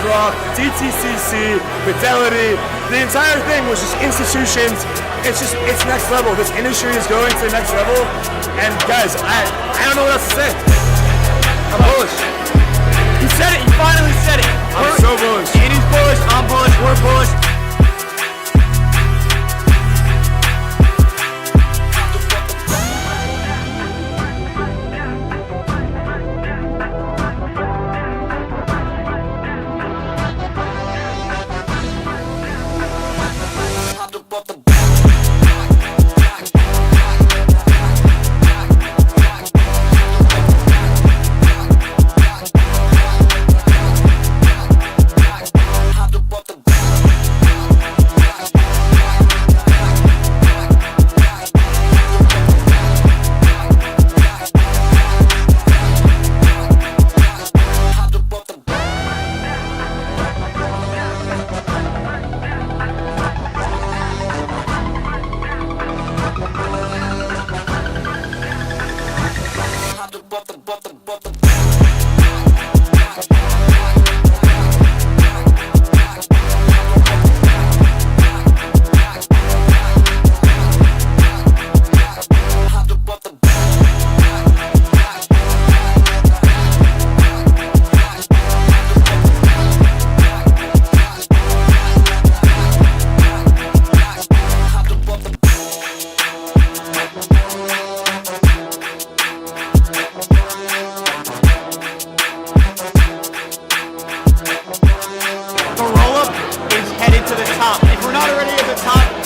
BlackRock, DTCC, Fidelity. The entire thing was just institutions. It's next level. This industry is going to the next level. And guys, I don't know what else to say. I'm bullish. You said it. You finally said it. I'm so bullish. Andy's bullish. I'm bullish. We're bullish.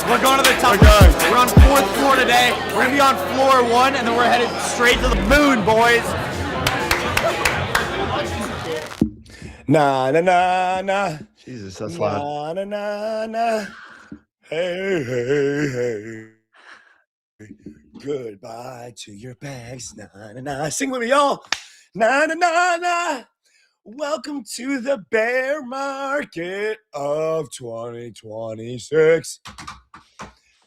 We're going to the top. We're on 4th floor today. We're going to be on floor 1, and then we're headed straight to the moon, boys. Na na na na. Jesus, that's loud. Na na na na. Hey, hey, hey. Goodbye to your bags. Na na na. Sing with me, y'all. Na na na na. Welcome to the bear market of 2026.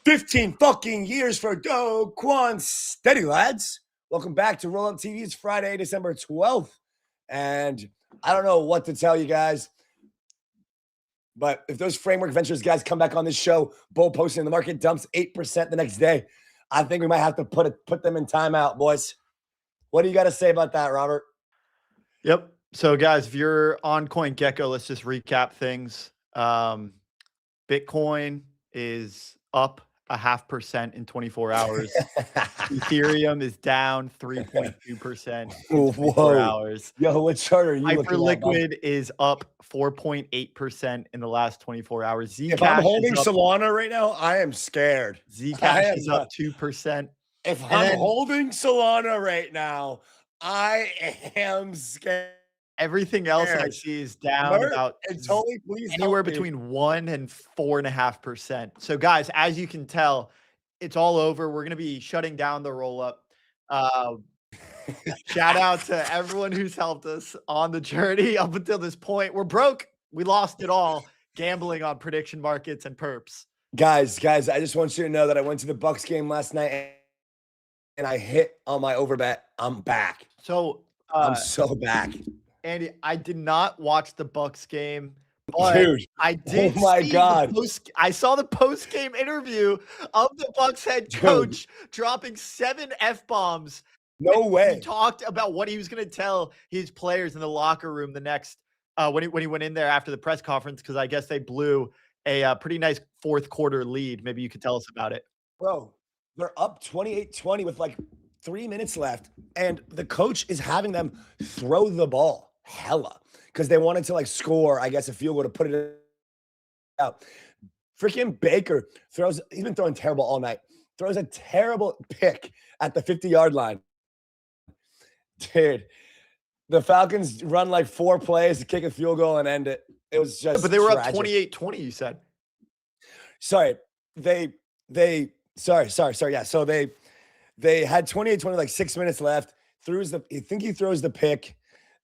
15 fucking years for Go Kwon. Steady, lads. Welcome back to Rollup TV. It's Friday, December 12th. And I don't know what to tell you guys, but if those Framework Ventures guys come back on this show, bull posting, the market dumps 8% the next day, I think we might have to put them in timeout, boys. What do you got to say about that, Robert? Yep. So, guys, if you're on CoinGecko, let's just recap things. Bitcoin is up 0.5% in 24 hours. Ethereum is down 3.2% in 24 hours. Yo, what chart are you looking at? Hyperliquid is up 4.8% in the last 24 hours. Zcash if I'm holding Solana right now, I am scared. Zcash is up 2%. If I'm holding Solana right now, I am scared. Everything else I see is down about anywhere between 1 and 4.5%. So, guys, as you can tell, it's all over. We're going to be shutting down the Rollup. Shout out to everyone who's helped us on the journey up until this point. We're broke. We lost it all gambling on prediction markets and perps. Guys, I just want you to know that I went to the Bucks game last night and I hit on my overbet. I'm back. So I'm so back. Andy, I did not watch the Bucks game, but dude, I did. Oh my God! I saw the post-game interview of the Bucks head coach dropping 7 F-bombs. No way. He talked about what he was going to tell his players in the locker room the next when he went in there after the press conference, because I guess they blew a pretty nice 4th quarter lead. Maybe you could tell us about it, bro. They're up 28-20 with like 3 minutes left, and the coach is having them throw the ball hella because they wanted to like score, I guess, a field goal to put it out. Freaking Baker he's been throwing terrible all night, throws a terrible pick at the 50-yard line. Dude, the Falcons run like 4 plays to kick a field goal and end it. It was just but they were tragic. Up 28-20, you said. Sorry. Sorry. Yeah. So they had 28-20, like 6 minutes left. I think he throws the pick.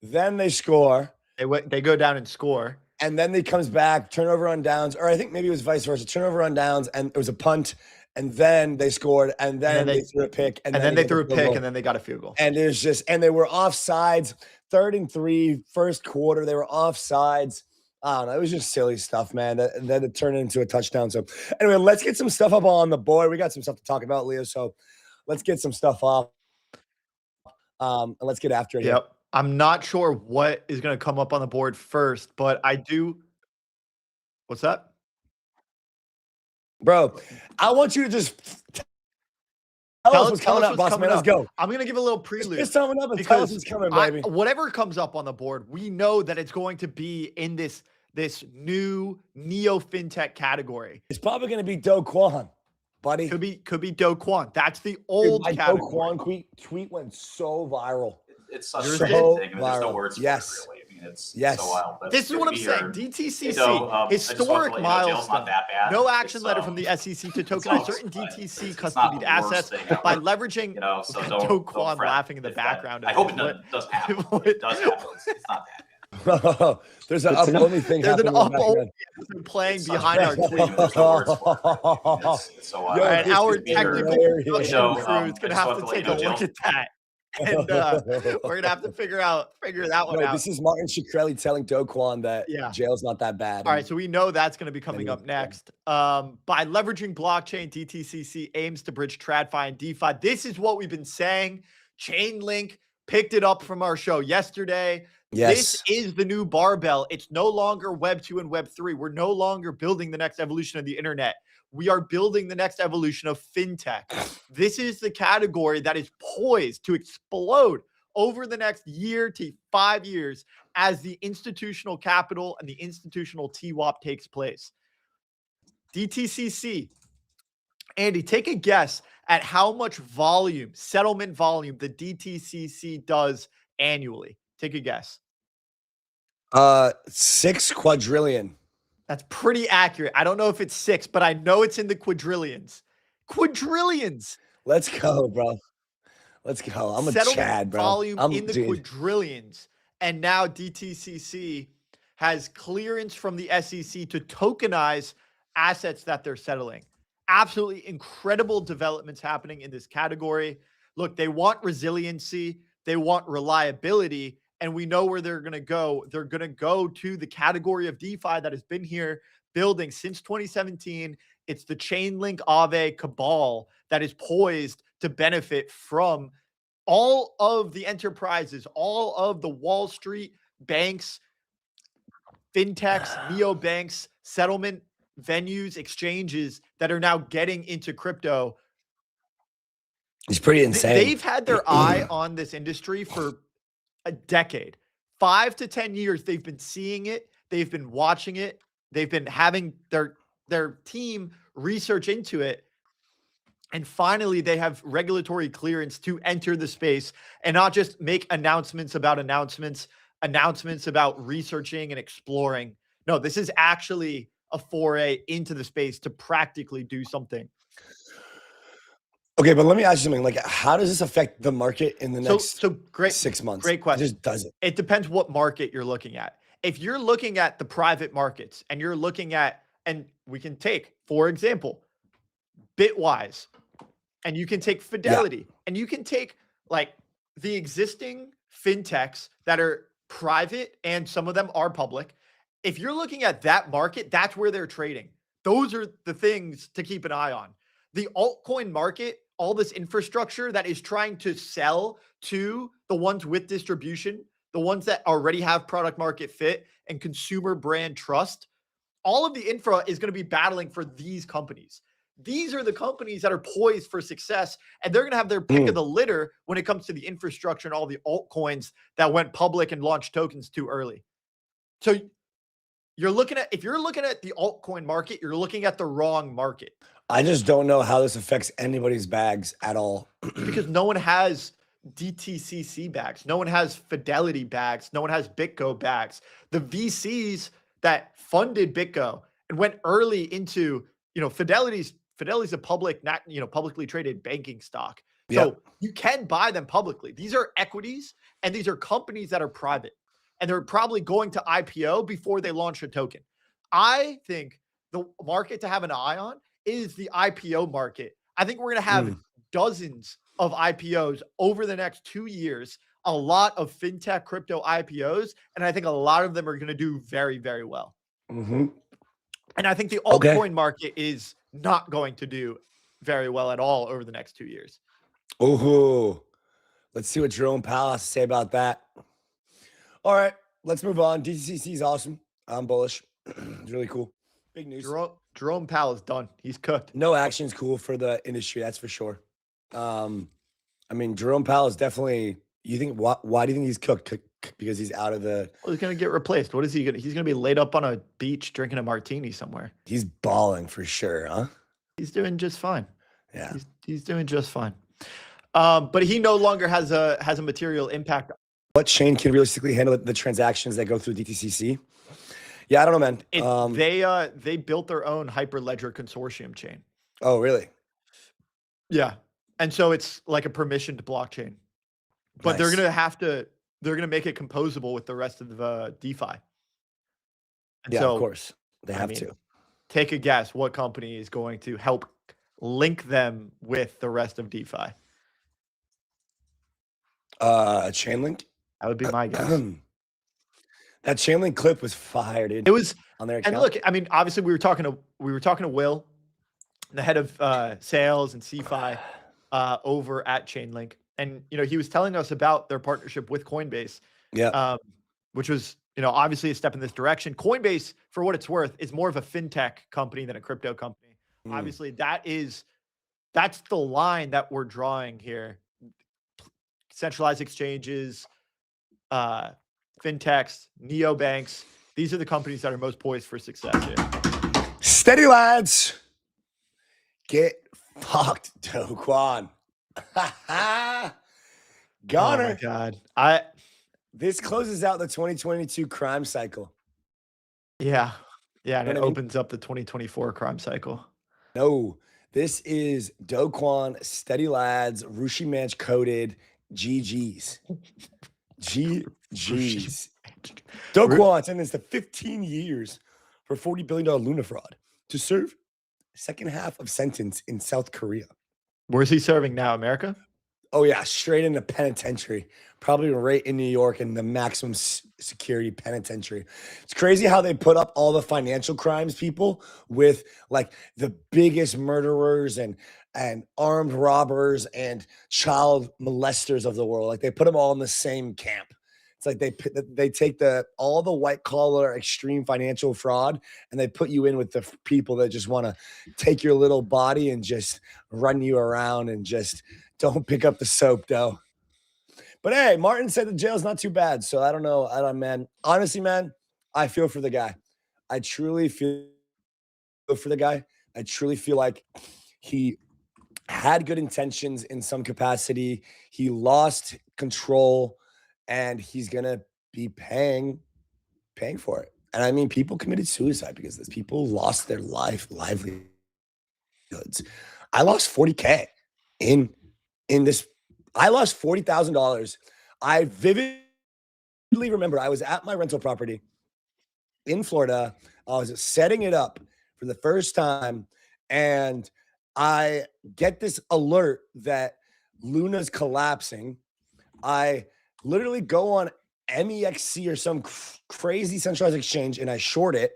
Then they score. They go down and score. And then he comes back, turnover on downs, or I think maybe it was vice versa, turnover on downs, and it was a punt, and then they scored, and then they threw a pick. And then they threw a pick, and then they got a field goal. And it was and they were offsides, 3rd and 3, first quarter, they were offsides. I don't know. It was just silly stuff, man. That it turned into a touchdown. So anyway, let's get some stuff up on the board. We got some stuff to talk about, Leo. So let's get some stuff off. And let's get after it. Yep. Here. I'm not sure what is going to come up on the board first, but I do. What's that? Bro, I want you to just tell us what's coming up, boss man. Let's go. I'm going to give a little prelude. Just coming up and tell us what's coming, baby. Whatever comes up on the board, we know that it's going to be in this new neo fintech category. It's probably going to be Kwon, buddy. Could be Kwon. That's the old category. Kwon tweet went so viral. It's such a great thing. There's no words for it, really. I mean, it's yes. so wild. But this is what I'm saying. DTCC, historic milestone. No action letter from the SEC to tokenize certain DTC custodied assets by leveraging Do Kwon laughing in the background. I hope it doesn't happen. It does happen. It's not that bad. There's an up-only thing happening. There's an up-only playing behind our tweet. So all right, our technical crew is going to have to take a look at that. And we're gonna have to figure that one out. This is Martin Shkreli telling Do Kwon that jail's not that bad. All right, so we know that's going to be coming up next. By leveraging blockchain, DTCC aims to bridge TradFi and DeFi. This is what we've been saying. Chainlink picked it up from our show yesterday. This is the new barbell. It's no longer Web 2 and Web 3. We're no longer building the next evolution of the internet. We are building the next evolution of fintech. This is the category that is poised to explode over the next year to 5 years as the institutional capital and the institutional TWAP takes place. DTCC, Andy, take a guess at how much volume, settlement volume, the DTCC does annually. Take a guess. 6 quadrillion. That's pretty accurate. I don't know if it's 6, but I know it's in the quadrillions. Quadrillions. Let's go, bro. Let's go. I'm a Chad, bro. Volume in the quadrillions. And now DTCC has clearance from the SEC to tokenize assets that they're settling. Absolutely incredible developments happening in this category. Look, they want resiliency. They want reliability. And we know where they're going to go. They're going to go to the category of DeFi that has been here building since 2017. It's the Chainlink Aave cabal that is poised to benefit from all of the enterprises, all of the Wall Street banks, fintechs, neobanks, settlement venues, exchanges that are now getting into crypto. It's pretty insane. They've had their eye on this industry for a decade. 5 to 10 years, they've been seeing it. They've been watching it. They've been having their team research into it. And finally, they have regulatory clearance to enter the space and not just make announcements about announcements about researching and exploring. No, this is actually a foray into the space to practically do something. Okay, but let me ask you something. Like, how does this affect the market in the next great 6 months? Great question. It just doesn't. It depends what market you're looking at. If you're looking at the private markets and you're looking at, and we can take, for example, Bitwise, and you can take Fidelity, and you can take like the existing fintechs that are private and some of them are public. If you're looking at that market, that's where they're trading. Those are the things to keep an eye on. The altcoin market, all this infrastructure that is trying to sell to the ones with distribution, the ones that already have product market fit and consumer brand trust, all of the infra is going to be battling for these companies. These are the companies that are poised for success, and they're going to have their pick of the litter when it comes to the infrastructure and all the altcoins that went public and launched tokens too early. So you're looking at, if you're looking at the altcoin market, you're looking at the wrong market. I just don't know how this affects anybody's bags at all. Because no one has DTCC bags. No one has Fidelity bags. No one has BitGo bags. The VCs that funded BitGo and went early into, Fidelity's a public, not, publicly traded banking stock. So you can buy them publicly. These are equities and these are companies that are private and they're probably going to IPO before they launch a token. I think the market to have an eye on is the IPO market. I think we're going to have dozens of IPOs over the next 2 years, a lot of fintech crypto IPOs, and I think a lot of them are going to do very, very well. Mm-hmm. And I think the Okay. altcoin market is not going to do very well at all over the next 2 years. Ooh. Let's see what Jerome Powell has to say about that. All right, let's move on. DTCC is awesome. I'm bullish. It's really cool. Big news. Jerome Powell is done. He's cooked. No action is cool for the industry, that's for sure. I mean, Jerome Powell is definitely. You think why do you think he's cooked? Because he's out of the. Well, he's gonna get replaced. What is he gonna? He's gonna be laid up on a beach drinking a martini somewhere. He's balling for sure, huh? He's doing just fine. Yeah, he's doing just fine. But he no longer has a material impact. What chain can realistically handle the transactions that go through DTCC? Yeah, I don't know, man. They built their own Hyperledger consortium chain. Oh, really? Yeah, and so it's like a permissioned blockchain, but Nice. they're gonna make it composable with the rest of the DeFi. And Yeah, so, of course they have mean, to. Take a guess. What company is going to help link them with the rest of DeFi? Chainlink. That would be my guess. That Chainlink clip was fire, dude. It was on their account. And look, I mean, obviously we were talking to Will, the head of sales and CFI over at Chainlink, and he was telling us about their partnership with Coinbase. Yeah. Which was obviously a step in this direction. Coinbase, for what it's worth, is more of a fintech company than a crypto company. Obviously, that's the line that we're drawing here. Centralized exchanges, fintechs, neobanks. These are the companies that are most poised for success here. Steady, lads. Get fucked, Kwon. Goner. Oh my God. This closes out the 2022 crime cycle. Yeah. Yeah, and it opens up the 2024 crime cycle. No, this is Do Kwon, Steady Lads, Rushi Manch coded GGs. GGs. Do Kwon sentenced to 15 years for $40 billion Luna fraud to serve second half of sentence in South Korea. Where's he serving now? America? Oh, yeah, straight into penitentiary. Probably right in New York in the maximum security penitentiary. It's crazy how they put up all the financial crimes people with like the biggest murderers and armed robbers and child molesters of the world. Like they put them all in the same camp. It's like they take all the white collar extreme financial fraud and they put you in with the people that just want to take your little body and just run you around and just don't pick up the soap, though. But hey, Martin said the jail's not too bad. So I don't know. Man. Honestly, man, I feel for the guy. I truly feel for the guy. I truly feel like he had good intentions in some capacity. He lost control and he's going to be paying for it. And I mean, people committed suicide because this. People lost their livelihoods. I lost $40K in this. I lost $40,000. I vividly remember I was at my rental property in Florida. I was setting it up for the first time, and I get this alert that Luna's collapsing. I literally go on MEXC or some crazy centralized exchange, and I short it.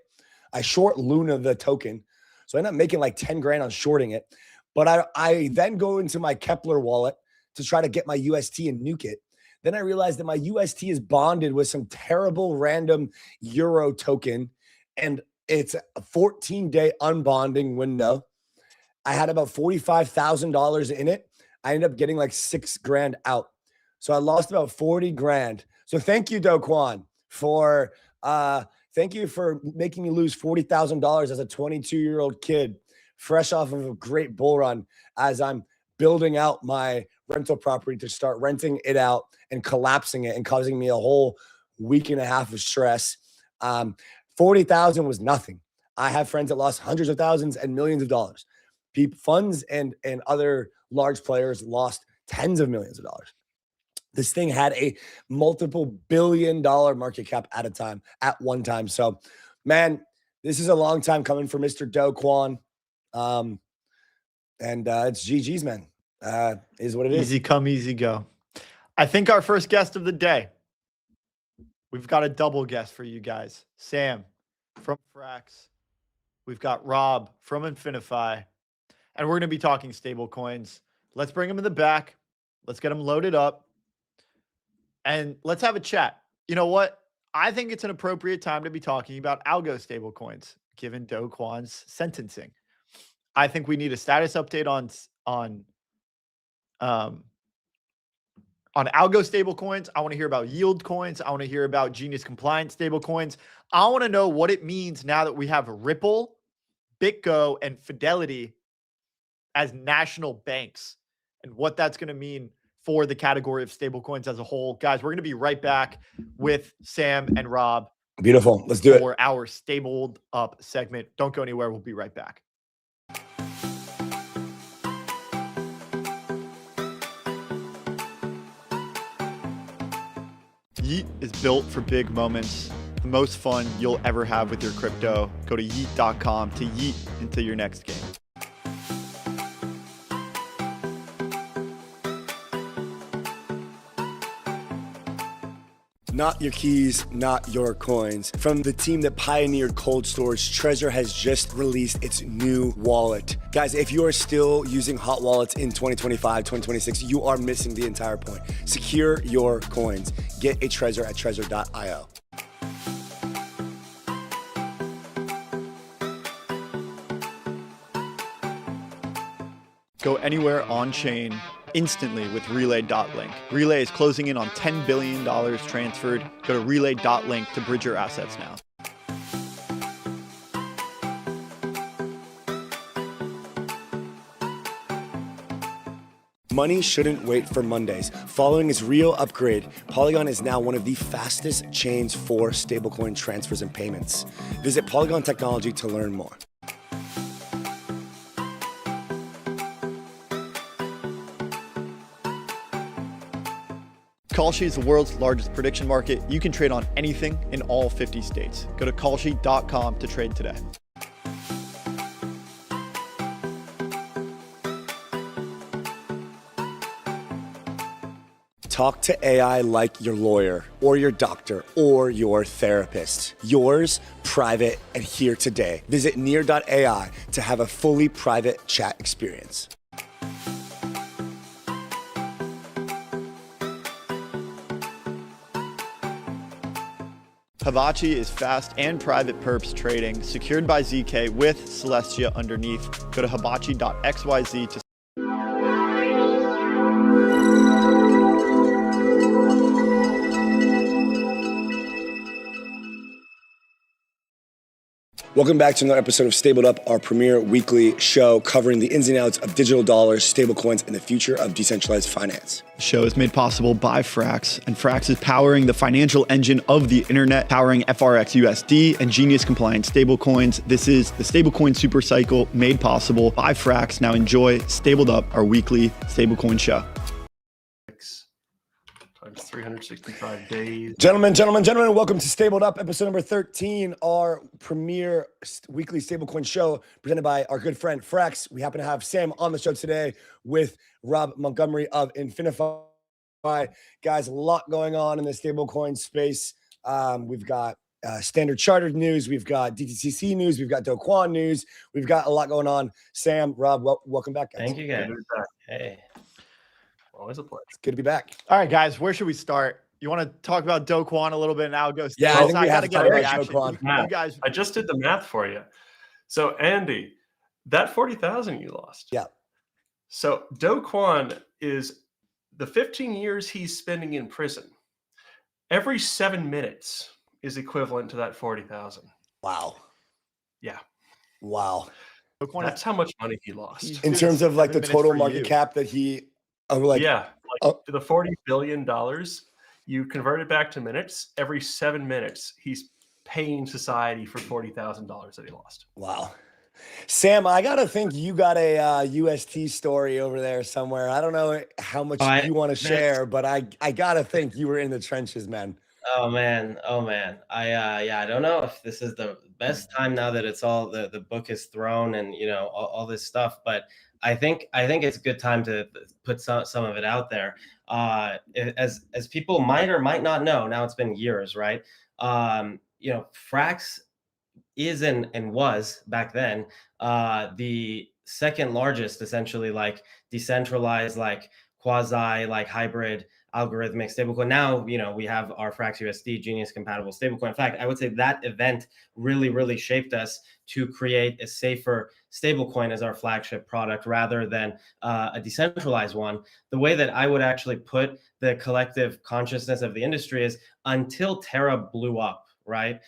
I short Luna, the token. So I end up making like 10 grand on shorting it. But I then go into my Kepler wallet to try to get my UST and nuke it. Then I realized that my UST is bonded with some terrible random Euro token, and it's a 14-day unbonding window. I had about $45,000 in it. I ended up getting like 6 grand out. So I lost about 40 grand. So thank you, Do Kwon, for making me lose $40,000 as a 22-year-old kid, fresh off of a great bull run as I'm building out my rental property to start renting it out and collapsing it and causing me a whole week and a half of stress. 40,000 was nothing. I have friends that lost hundreds of thousands and millions of dollars. Funds and other large players lost tens of millions of dollars. This thing had a multiple billion-dollar market cap at one time. So, man, this is a long time coming for Mr. Do Kwon. And it's GG's, man. Is what it is. Easy come, easy go. I think our first guest of the day, we've got a double guest for you guys. Sam, from Frax. We've got Rob from Infinfi. And we're going to be talking stable coins. Let's bring them in the back. Let's get them loaded up. And let's have a chat. You know what? I think it's an appropriate time to be talking about algo stable coins, given Do Kwon's sentencing. I think we need a status update on algo stable coins. I want to hear about yield coins. I want to hear about Genius compliant stable coins. I want to know what it means now that we have Ripple, BitGo, and Fidelity as national banks and what that's going to mean for the category of stable coins as a whole. Guys, we're going to be right back with Sam and Rob. Beautiful. Let's do it. For our stabled up segment. Don't go anywhere. We'll be right back. Yeet is built for big moments. The most fun you'll ever have with your crypto. Go to yeet.com to yeet into your next game. Not your keys, not your coins. From the team that pioneered cold storage, Trezor has just released its new wallet. Guys, if you are still using hot wallets in 2025, 2026, you are missing the entire point. Secure your coins. Get a Trezor at trezor.io. Go anywhere on chain instantly with Relay.link. Relay is closing in on $10 billion transferred. Go to Relay.link to bridge your assets now. Money shouldn't wait for Mondays. Following its real upgrade, Polygon is now one of the fastest chains for stablecoin transfers and payments. Visit Polygon Technology to learn more. Kalshi is the world's largest prediction market. You can trade on anything in all 50 states. Go to kalshi.com to trade today. Talk to AI like your lawyer or your doctor or your therapist. Yours, private, and here today. Visit near.ai to have a fully private chat experience. Hibachi is fast and private perps trading, secured by ZK with Celestia underneath. Go to hibachi.xyz to Welcome back to another episode of Stabled Up, our premier weekly show covering the ins and outs of digital dollars, stablecoins, and the future of decentralized finance. The show is made possible by Frax, and Frax is powering the financial engine of the internet, powering FRX USD and Genius compliant stablecoins. This is the stablecoin super cycle made possible by Frax. Now enjoy Stabled Up, our weekly stablecoin show. Times 365 days. Gentlemen, welcome to Stabled Up, episode number 13, our premier weekly stablecoin show presented by our good friend Frax. We happen to have Sam on the show today with Rob Montgomery of Infinfi. Guys, a lot going on in the stablecoin space. We've got Standard Chartered news. We've got DTCC news. We've got Do Kwon news. We've got a lot going on. Sam, Rob, welcome back, guys. Thank you, guys. Hey. Always a pleasure. It's good to be back. All right, guys, where should we start? You want to talk about Do Kwon a little bit and Algo? Yeah, I think we have to to get talk a about reaction. Do Kwon. Math. You guys, I just did the math for you. So, Andy, that 40,000 you lost. Yeah. So, Do Kwon is the 15 years he's spending in prison. Every 7 minutes is equivalent to that 40,000. Wow. Yeah. Wow. Do Kwon That's how much money he lost. In terms of like the 7 minutes total for market you. cap that he, like, yeah. oh. The $40 billion, you convert it back to minutes. Every 7 minutes, he's paying society for $40,000 that he lost. Wow. Sam, I got to think you got a UST story over there somewhere. I don't know how much you want to share, but I got to think you were in the trenches, man. Oh man. I don't know if this is the best time now that it's all the book is thrown and all this stuff, but I think it's a good time to put some of it out there. As people might or might not know, now it's been years, right? Frax is and was back then the second largest, essentially, like decentralized, like quasi, like hybrid algorithmic stablecoin. Now, you know, we have our Frax USD Genius compatible stablecoin. In fact, I would say that event really shaped us to create a safer stablecoin as our flagship product rather than a decentralized one. The way that I would actually put the collective consciousness of the industry is until Terra blew up, right?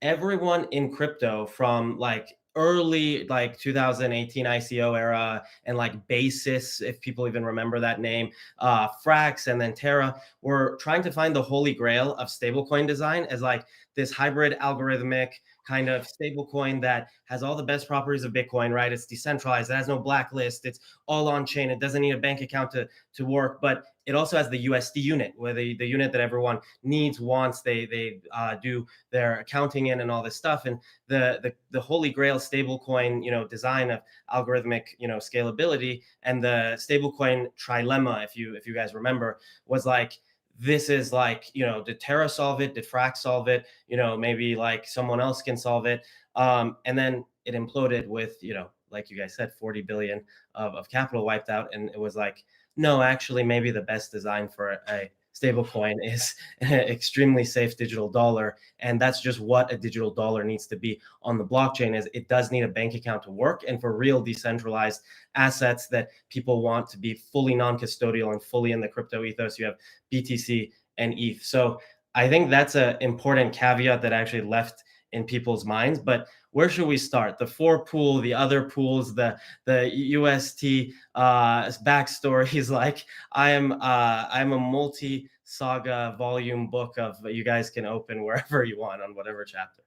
Everyone in crypto from like early like 2018 ICO era and like Basis, if people even remember that name, Frax, and then Terra, were trying to find the holy grail of stablecoin design as like this hybrid algorithmic kind of stablecoin that has all the best properties of Bitcoin, right? It's decentralized, it has no blacklist, it's all on chain, it doesn't need a bank account to work, but it also has the USD unit, where the unit that everyone needs, wants, they do their accounting in and all this stuff. And the holy grail stablecoin, you know, design of algorithmic, you know, scalability, and the stablecoin trilemma, if you guys remember, was like, this is like, you know, did Terra solve it? Did Frax solve it? You know, maybe like someone else can solve it. And then it imploded with, you know, like you guys said, 40 billion of capital wiped out. And it was like, no, actually, maybe the best design for a stablecoin is an extremely safe digital dollar. And that's just what a digital dollar needs to be on the blockchain. Is it does need a bank account to work. And for real decentralized assets that people want to be fully non-custodial and fully in the crypto ethos, you have BTC and ETH. So I think that's an important caveat that actually left in people's minds. But where should we start? The four pool, the other pools, the UST backstories. Like I'm a multi-saga volume book of, you guys can open wherever you want on whatever chapter.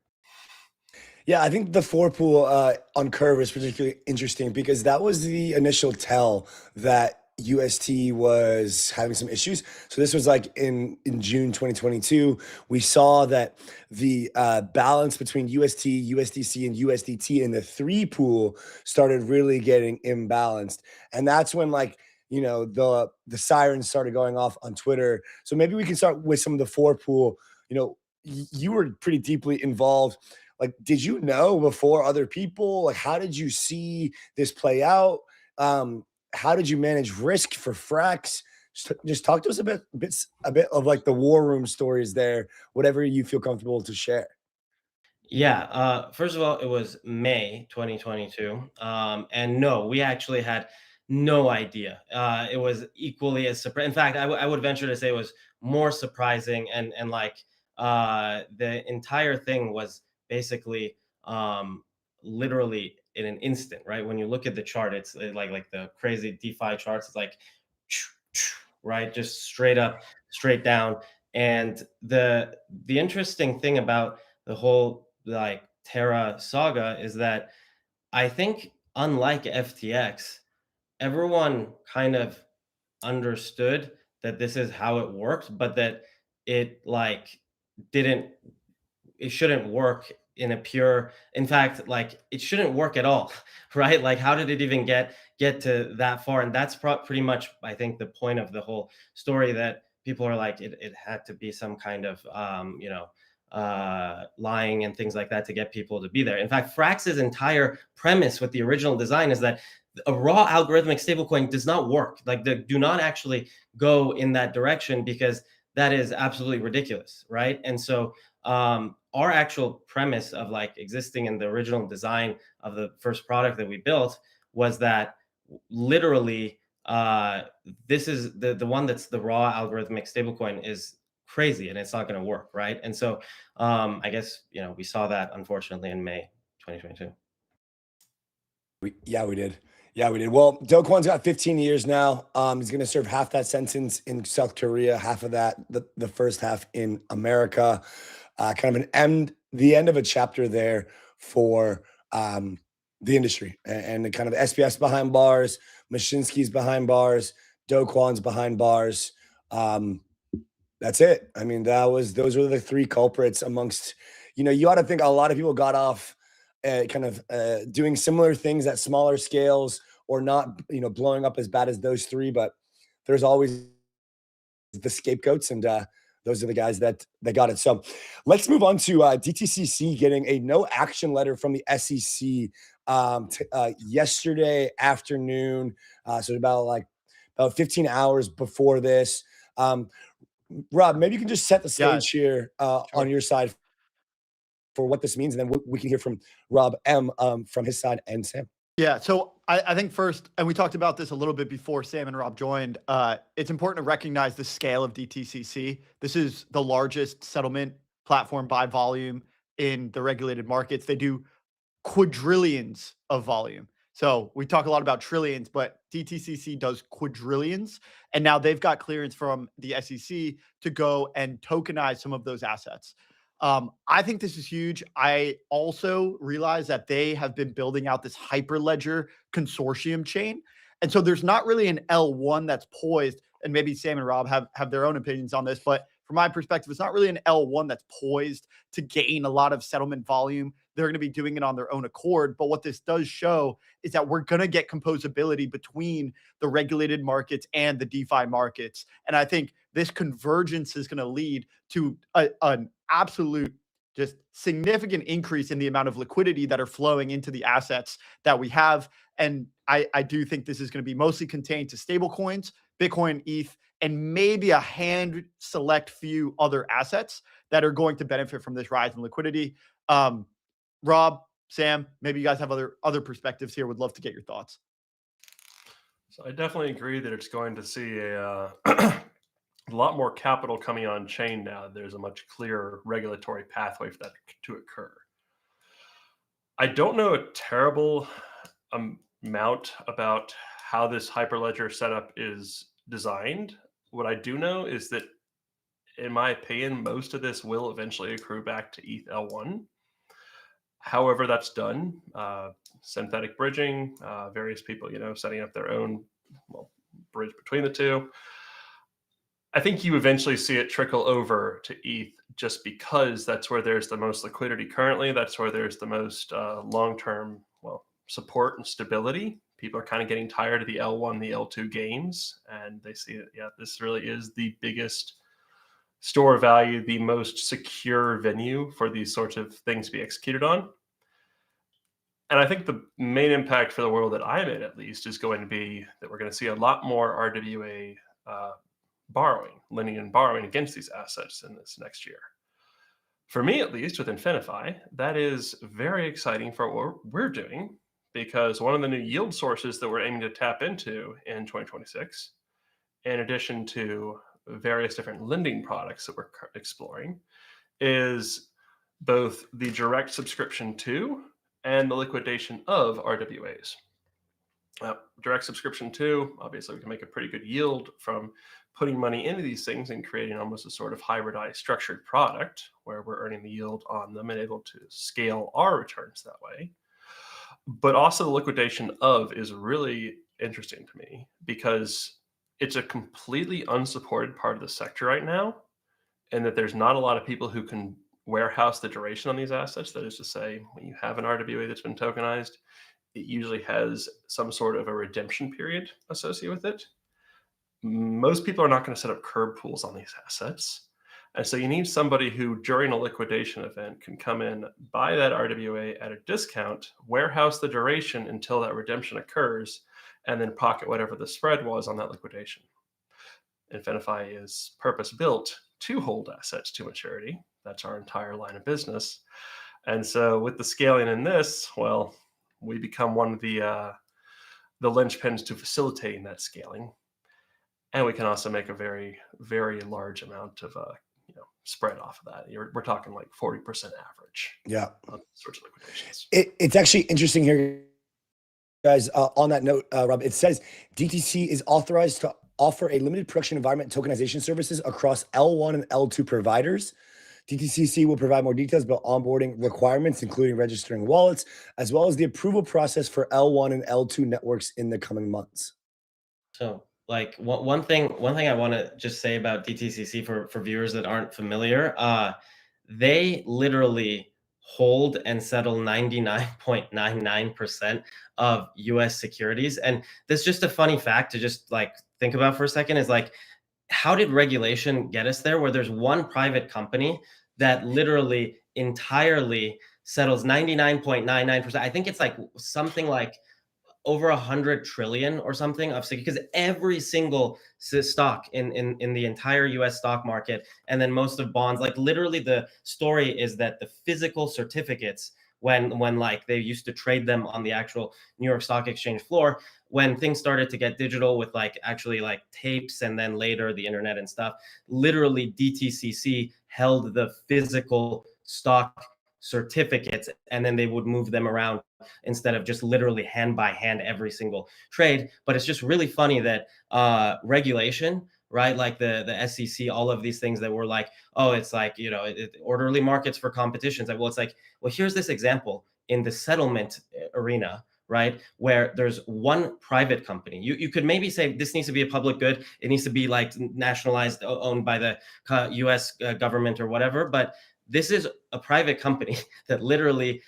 Yeah, I think the four pool on Curve is particularly interesting because that was the initial tell that UST was having some issues. So this was like in June 2022. We saw that the balance between UST, USDC, and USDT in the three pool started really getting imbalanced. And that's when, like, you know, the sirens started going off on Twitter. So maybe we can start with some of the four pool. You know, you were pretty deeply involved. Like, did you know before other people? Like, how did you see this play out? How did you manage risk for Frax? Just talk to us a bit of like the war room stories there, whatever you feel comfortable to share. Yeah. First of all, it was May 2022. And no, we actually had no idea. It was equally as surprising. In fact, I would venture to say it was more surprising. And like the entire thing was basically literally in an instant, right? When you look at the chart, it's like the crazy DeFi charts. It's like, right, just straight up, straight down. And the interesting thing about the whole like Terra saga is that I think, unlike FTX, everyone kind of understood that this is how it worked, but that it like didn't it shouldn't work in a pure, in fact, like it shouldn't work at all. Right? Like, how did it even get to that far? And that's pretty much, I think, the point of the whole story, that people are like, it had to be some kind of lying and things like that to get people to be there. In fact, Frax's entire premise with the original design is that a raw algorithmic stablecoin does not work. Like, do not actually go in that direction, because that is absolutely ridiculous, right? And so our actual premise of like existing in the original design of the first product that we built was that literally this is the one that's the raw algorithmic stablecoin is crazy and it's not going to work, right? And so I guess, you know, we saw that unfortunately in May 2022. Yeah, we did. Yeah, we did. Well, Do Kwon's got 15 years now. He's going to serve half that sentence in South Korea, half of that, the first half in America. Kind of the end of a chapter there for the industry, and the kind of SPS behind bars, Mashinsky's behind bars, Do Kwon's behind bars. That's it. I mean, those were the three culprits amongst, you know, you ought to think a lot of people got off doing similar things at smaller scales, or not, you know, blowing up as bad as those three, but there's always the scapegoats, and those are the guys that got it. So let's move on to DTCC getting a no action letter from the SEC yesterday afternoon. So about 15 hours before this. Rob, maybe you can just set the stage here on your side for what this means, and then we can hear from Rob M from his side and Sam. Yeah, so I think first, and we talked about this a little bit before Sam and Rob joined, it's important to recognize the scale of DTCC. This is the largest settlement platform by volume in the regulated markets. They do quadrillions of volume. So we talk a lot about trillions, but DTCC does quadrillions. And now they've got clearance from the SEC to go and tokenize some of those assets. I think this is huge. I also realize that they have been building out this Hyperledger consortium chain. And so there's not really an L1 that's poised, and maybe Sam and Rob have their own opinions on this, but from my perspective, it's not really an L1 that's poised to gain a lot of settlement volume. They're going to be doing it on their own accord. But what this does show is that we're going to get composability between the regulated markets and the DeFi markets. And I think this convergence is going to lead to an absolute just significant increase in the amount of liquidity that are flowing into the assets that we have. And I do think this is going to be mostly contained to stable coins, Bitcoin, ETH, and maybe a hand select few other assets that are going to benefit from this rise in liquidity. Rob, Sam, maybe you guys have other perspectives here. Would love to get your thoughts. So I definitely agree that it's going to see a lot more capital coming on chain now. There's a much clearer regulatory pathway for that to occur. I don't know a terrible amount about how this Hyperledger setup is designed. What I do know is that, in my opinion, most of this will eventually accrue back to ETH L1. However that's done, synthetic bridging, various people, setting up their own bridge between the two. I think you eventually see it trickle over to ETH just because that's where there's the most liquidity currently. That's where there's the most long-term, support and stability. People are kind of getting tired of the L1, the L2 games, and they see that, this really is the biggest store of value, the most secure venue for these sorts of things to be executed on. And I think the main impact for the world that I'm in, at least, is going to be that we're going to see a lot more RWA borrowing, lending and borrowing against these assets in this next year. For me, at least, with Infinfi, that is very exciting for what we're doing, because one of the new yield sources that we're aiming to tap into in 2026, in addition to various different lending products that we're exploring, is both the direct subscription to and the liquidation of RWAs. Direct subscription to, obviously, we can make a pretty good yield from putting money into these things and creating almost a sort of hybridized structured product where we're earning the yield on them and able to scale our returns that way. But also the liquidation of is really interesting to me because it's a completely unsupported part of the sector right now, and that there's not a lot of people who can warehouse the duration on these assets. That is to say, when you have an RWA that's been tokenized, it usually has some sort of a redemption period associated with it. Most people are not going to set up curb pools on these assets. And so you need somebody who, during a liquidation event, can come in, buy that RWA at a discount, warehouse the duration until that redemption occurs, and then pocket whatever the spread was on that liquidation. Infinfi is purpose-built to hold assets to maturity. That's our entire line of business. And so with the scaling in this, we become one of the linchpins to facilitating that scaling. And we can also make a very, very large amount of spread off of that. We're talking like 40% average. Yeah. On sorts of liquidations. It's actually interesting here, guys. On that note, Rob, it says DTC is authorized to offer a limited production environment tokenization services across L1 and L2 providers. DTCC will provide more details about onboarding requirements, including registering wallets, as well as the approval process for L1 and L2 networks in the coming months. So, one thing I want to just say about DTCC for viewers that aren't familiar, they literally hold and settle 99.99% of US securities. And that's just a funny fact to just think about for a second, is how did regulation get us there, where there's one private company that literally entirely settles 99.99%. I think it's like something like over 100 trillion or something of, because every single stock in the entire US stock market, and then most of bonds, like literally the story is that the physical certificates, when like they used to trade them on the actual New York Stock Exchange floor, when things started to get digital with like actually like tapes and then later the internet and stuff, literally DTCC held the physical stock certificates, and then they would move them around instead of just literally hand by hand every single trade. But it's just really funny that regulation, right? Like the SEC, all of these things that were like, oh, it's like, you know, orderly markets for competitions. Well, it's like, well, here's this example in the settlement arena, right? Where there's one private company. You could maybe say this needs to be a public good. It needs to be like nationalized, owned by the US government or whatever. But this is a private company that literally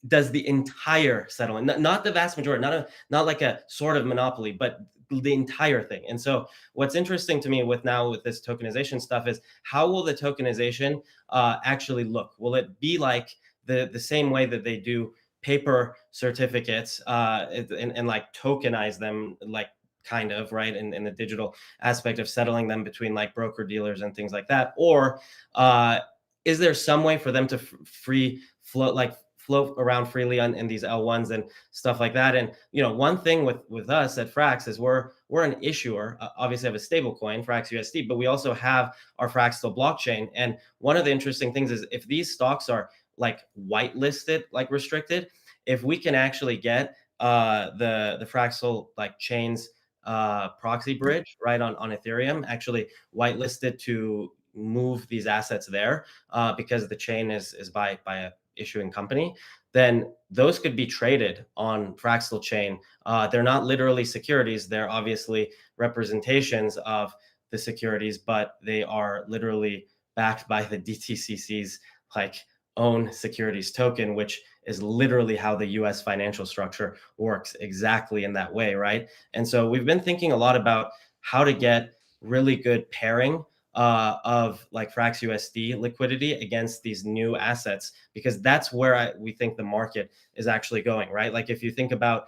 does the entire settlement, not the vast majority, not like a sort of monopoly, but the entire thing. And so what's interesting to me with this tokenization stuff is, how will the tokenization actually look? Will it be like the same way that they do paper certificates and like tokenize them, like kind of, right, in the digital aspect of settling them between like broker dealers and things like that? Or is there some way for them to float around freely in these L1s and stuff like that? And, you know, one thing with us at Frax is we're an issuer, obviously have a stable coin, Frax USD, but we also have our Fraxtal blockchain. And one of the interesting things is, if these stocks are like whitelisted, like restricted, if we can actually get the Fraxtal like chains proxy bridge, right, on Ethereum, actually whitelisted to move these assets there, because the chain is by a issuing company, then those could be traded on Fraxtal chain. They're not literally securities. They're obviously representations of the securities, but they are literally backed by the DTCC's like own securities token, which is literally how the US financial structure works, exactly in that way, right? And so we've been thinking a lot about how to get really good pairing of like Frax USD liquidity against these new assets, because that's where we think the market is actually going, right? Like if you think about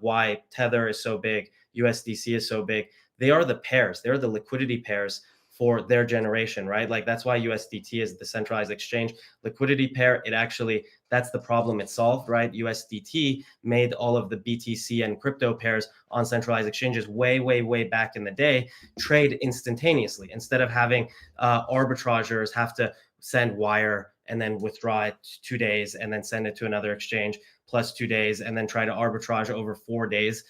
why Tether is so big, USDC is so big, they are the pairs, they're the liquidity pairs for their generation, right? Like that's why USDT is the centralized exchange liquidity pair. It actually, that's the problem it solved, right? USDT made all of the BTC and crypto pairs on centralized exchanges way back in the day trade instantaneously, instead of having arbitrageurs have to send wire and then withdraw it 2 days and then send it to another exchange plus 2 days and then try to arbitrage over 4 days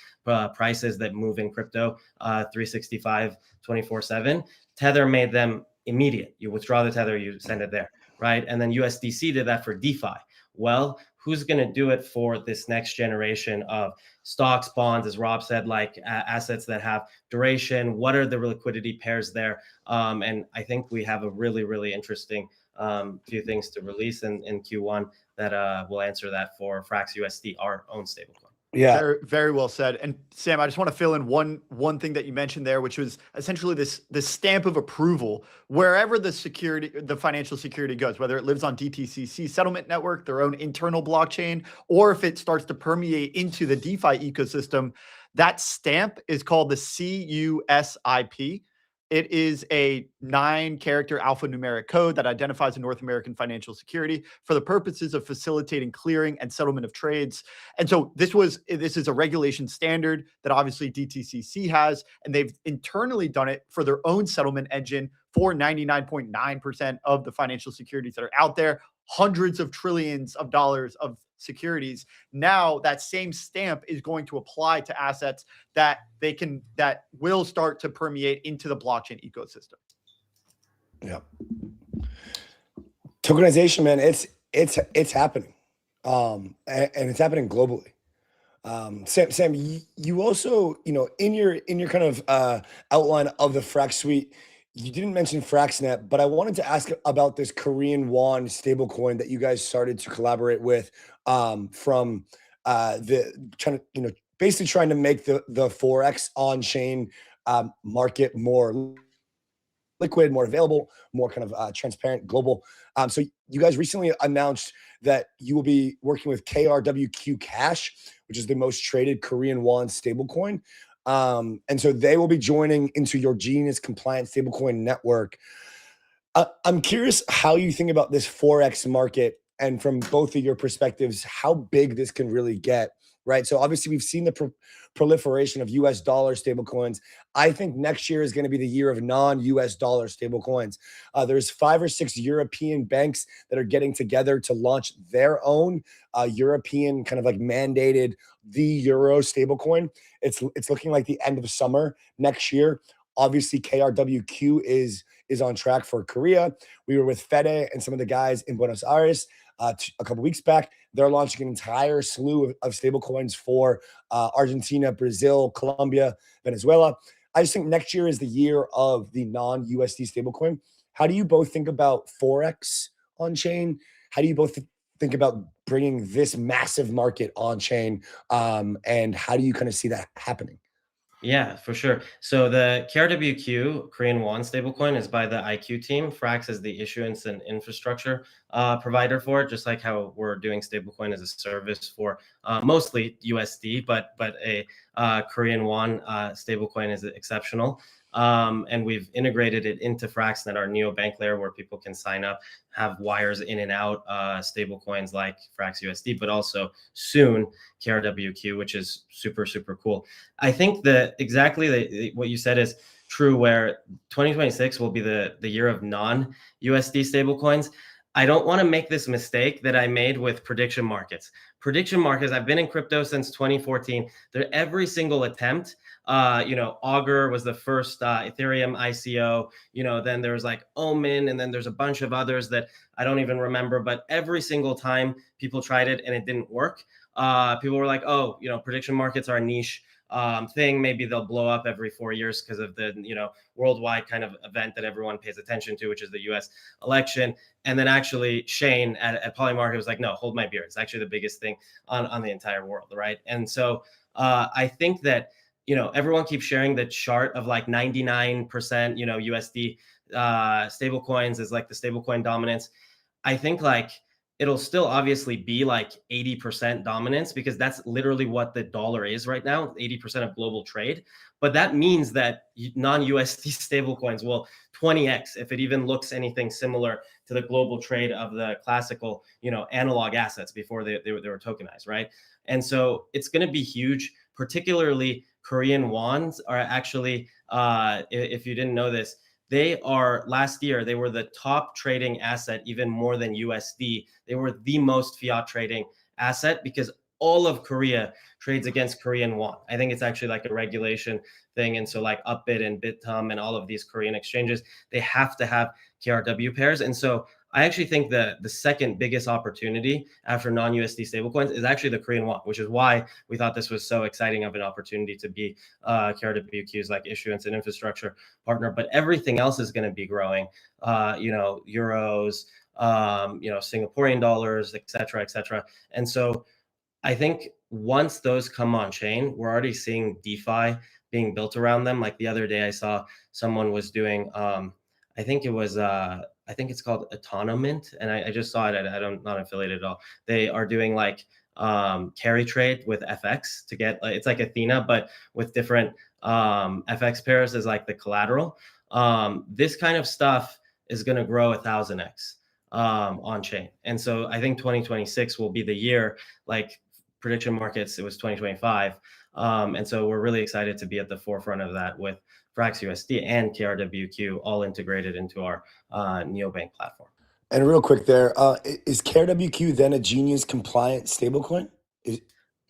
prices that move in crypto 365 24/7. Tether made them immediate. You withdraw the Tether, you send it there, right? And then USDC did that for DeFi. Well, who's going to do it for this next generation of stocks, bonds, as Rob said, like assets that have duration? What are the liquidity pairs there? And I think we have a really interesting few things to release in Q1 that will answer that for Frax USD, our own stablecoin. Yeah. Very, very well said. And Sam, I just want to fill in one thing that you mentioned there, which was essentially this stamp of approval wherever the financial security goes, whether it lives on DTCC settlement network, their own internal blockchain, or if it starts to permeate into the DeFi ecosystem. That stamp is called the CUSIP. It is a 9-character alphanumeric code that identifies a North American financial security for the purposes of facilitating clearing and settlement of trades. And so this is a regulation standard that obviously DTCC has, and they've internally done it for their own settlement engine for 99.9% of the financial securities that are out there, hundreds of trillions of dollars of securities. Now that same stamp is going to apply to assets that will start to permeate into the blockchain ecosystem. Yeah. Tokenization, man, it's happening. And it's happening globally. Sam, you also, in your kind of outline of the Frax suite, you didn't mention Fraxnet, but I wanted to ask about this Korean won stablecoin that you guys started to collaborate with, from basically trying to make the Forex on-chain market more liquid, more available, more kind of transparent, global. So you guys recently announced that you will be working with KRWQ Cash, which is the most traded Korean won stablecoin. And so they will be joining into your Genius compliant stablecoin network. I'm curious how you think about this Forex market, and from both of your perspectives, how big this can really get, right? So obviously we've seen the proliferation of US dollar stablecoins. I think next year is going to be the year of non-US dollar stablecoins. There's 5 or 6 European banks that are getting together to launch their own European kind of like mandated the Euro stablecoin. It's looking like the end of summer next year. Obviously, KRWQ is on track for Korea. We were with Fede and some of the guys in Buenos Aires a couple weeks back. They're launching an entire slew of stablecoins for Argentina, Brazil, Colombia, Venezuela. I just think next year is the year of the non-USD stablecoin. How do you both think about Forex on chain? How do you both think about bringing this massive market on chain? And how do you kind of see that happening? Yeah, for sure. So the KRWQ Korean won stablecoin is by the IQ team. Frax is the issuance and infrastructure provider for it, just like how we're doing stablecoin as a service for mostly USD, but a Korean won stablecoin is exceptional. And we've integrated it into Fraxnet, our neobank layer, where people can sign up, have wires in and out, stable coins like Frax USD, but also soon KRWQ, which is super, super cool. I think that exactly what you said is true, where 2026 will be the year of non-USD stable coins. I don't want to make this mistake that I made with prediction markets. Prediction markets, I've been in crypto since 2014. Every single attempt, Augur was the first Ethereum ICO, then there's like Omen, and then there's a bunch of others that I don't even remember, but every single time people tried it and it didn't work. People were like, oh, prediction markets are a niche thing. Maybe they'll blow up every 4 years because of the, worldwide kind of event that everyone pays attention to, which is the US election. And then actually Shane at Polymarket was like, no, hold my beer. It's actually the biggest thing on the entire world, right? And so I think that, everyone keeps sharing the chart of like 99%, USD stable coins is like the stable coin dominance. I think like it'll still obviously be like 80% dominance, because that's literally what the dollar is right now, 80% of global trade. But that means that non-USD stablecoins will 20x if it even looks anything similar to the global trade of the classical, analog assets before they were tokenized, right? And so it's going to be huge. Particularly Korean wons are actually, if you didn't know this, last year, they were the top trading asset, even more than USD. They were the most fiat trading asset because all of Korea trades against Korean won. I think it's actually like a regulation thing. And so like Upbit and Bitum and all of these Korean exchanges, they have to have KRW pairs. And so I actually think the second biggest opportunity after non-USD stablecoins is actually the Korean won, which is why we thought this was so exciting of an opportunity to be KRWQ's like issuance and infrastructure partner. But everything else is going to be growing, euros, Singaporean dollars, et cetera, et cetera. And so I think once those come on chain, we're already seeing DeFi being built around them. Like the other day, I saw someone was doing, I think it's called Autonomint, and I just saw it. I'm not affiliated at all. They are doing like carry trade with FX to get, it's like Athena, but with different FX pairs as like the collateral. This kind of stuff is going to grow 1,000x on chain. And so I think 2026 will be the year. Like prediction markets, it was 2025. And so we're really excited to be at the forefront of that with Frax USD and KRWQ all integrated into our neobank platform. And real quick there, is KRWQ then a Genius compliant stablecoin?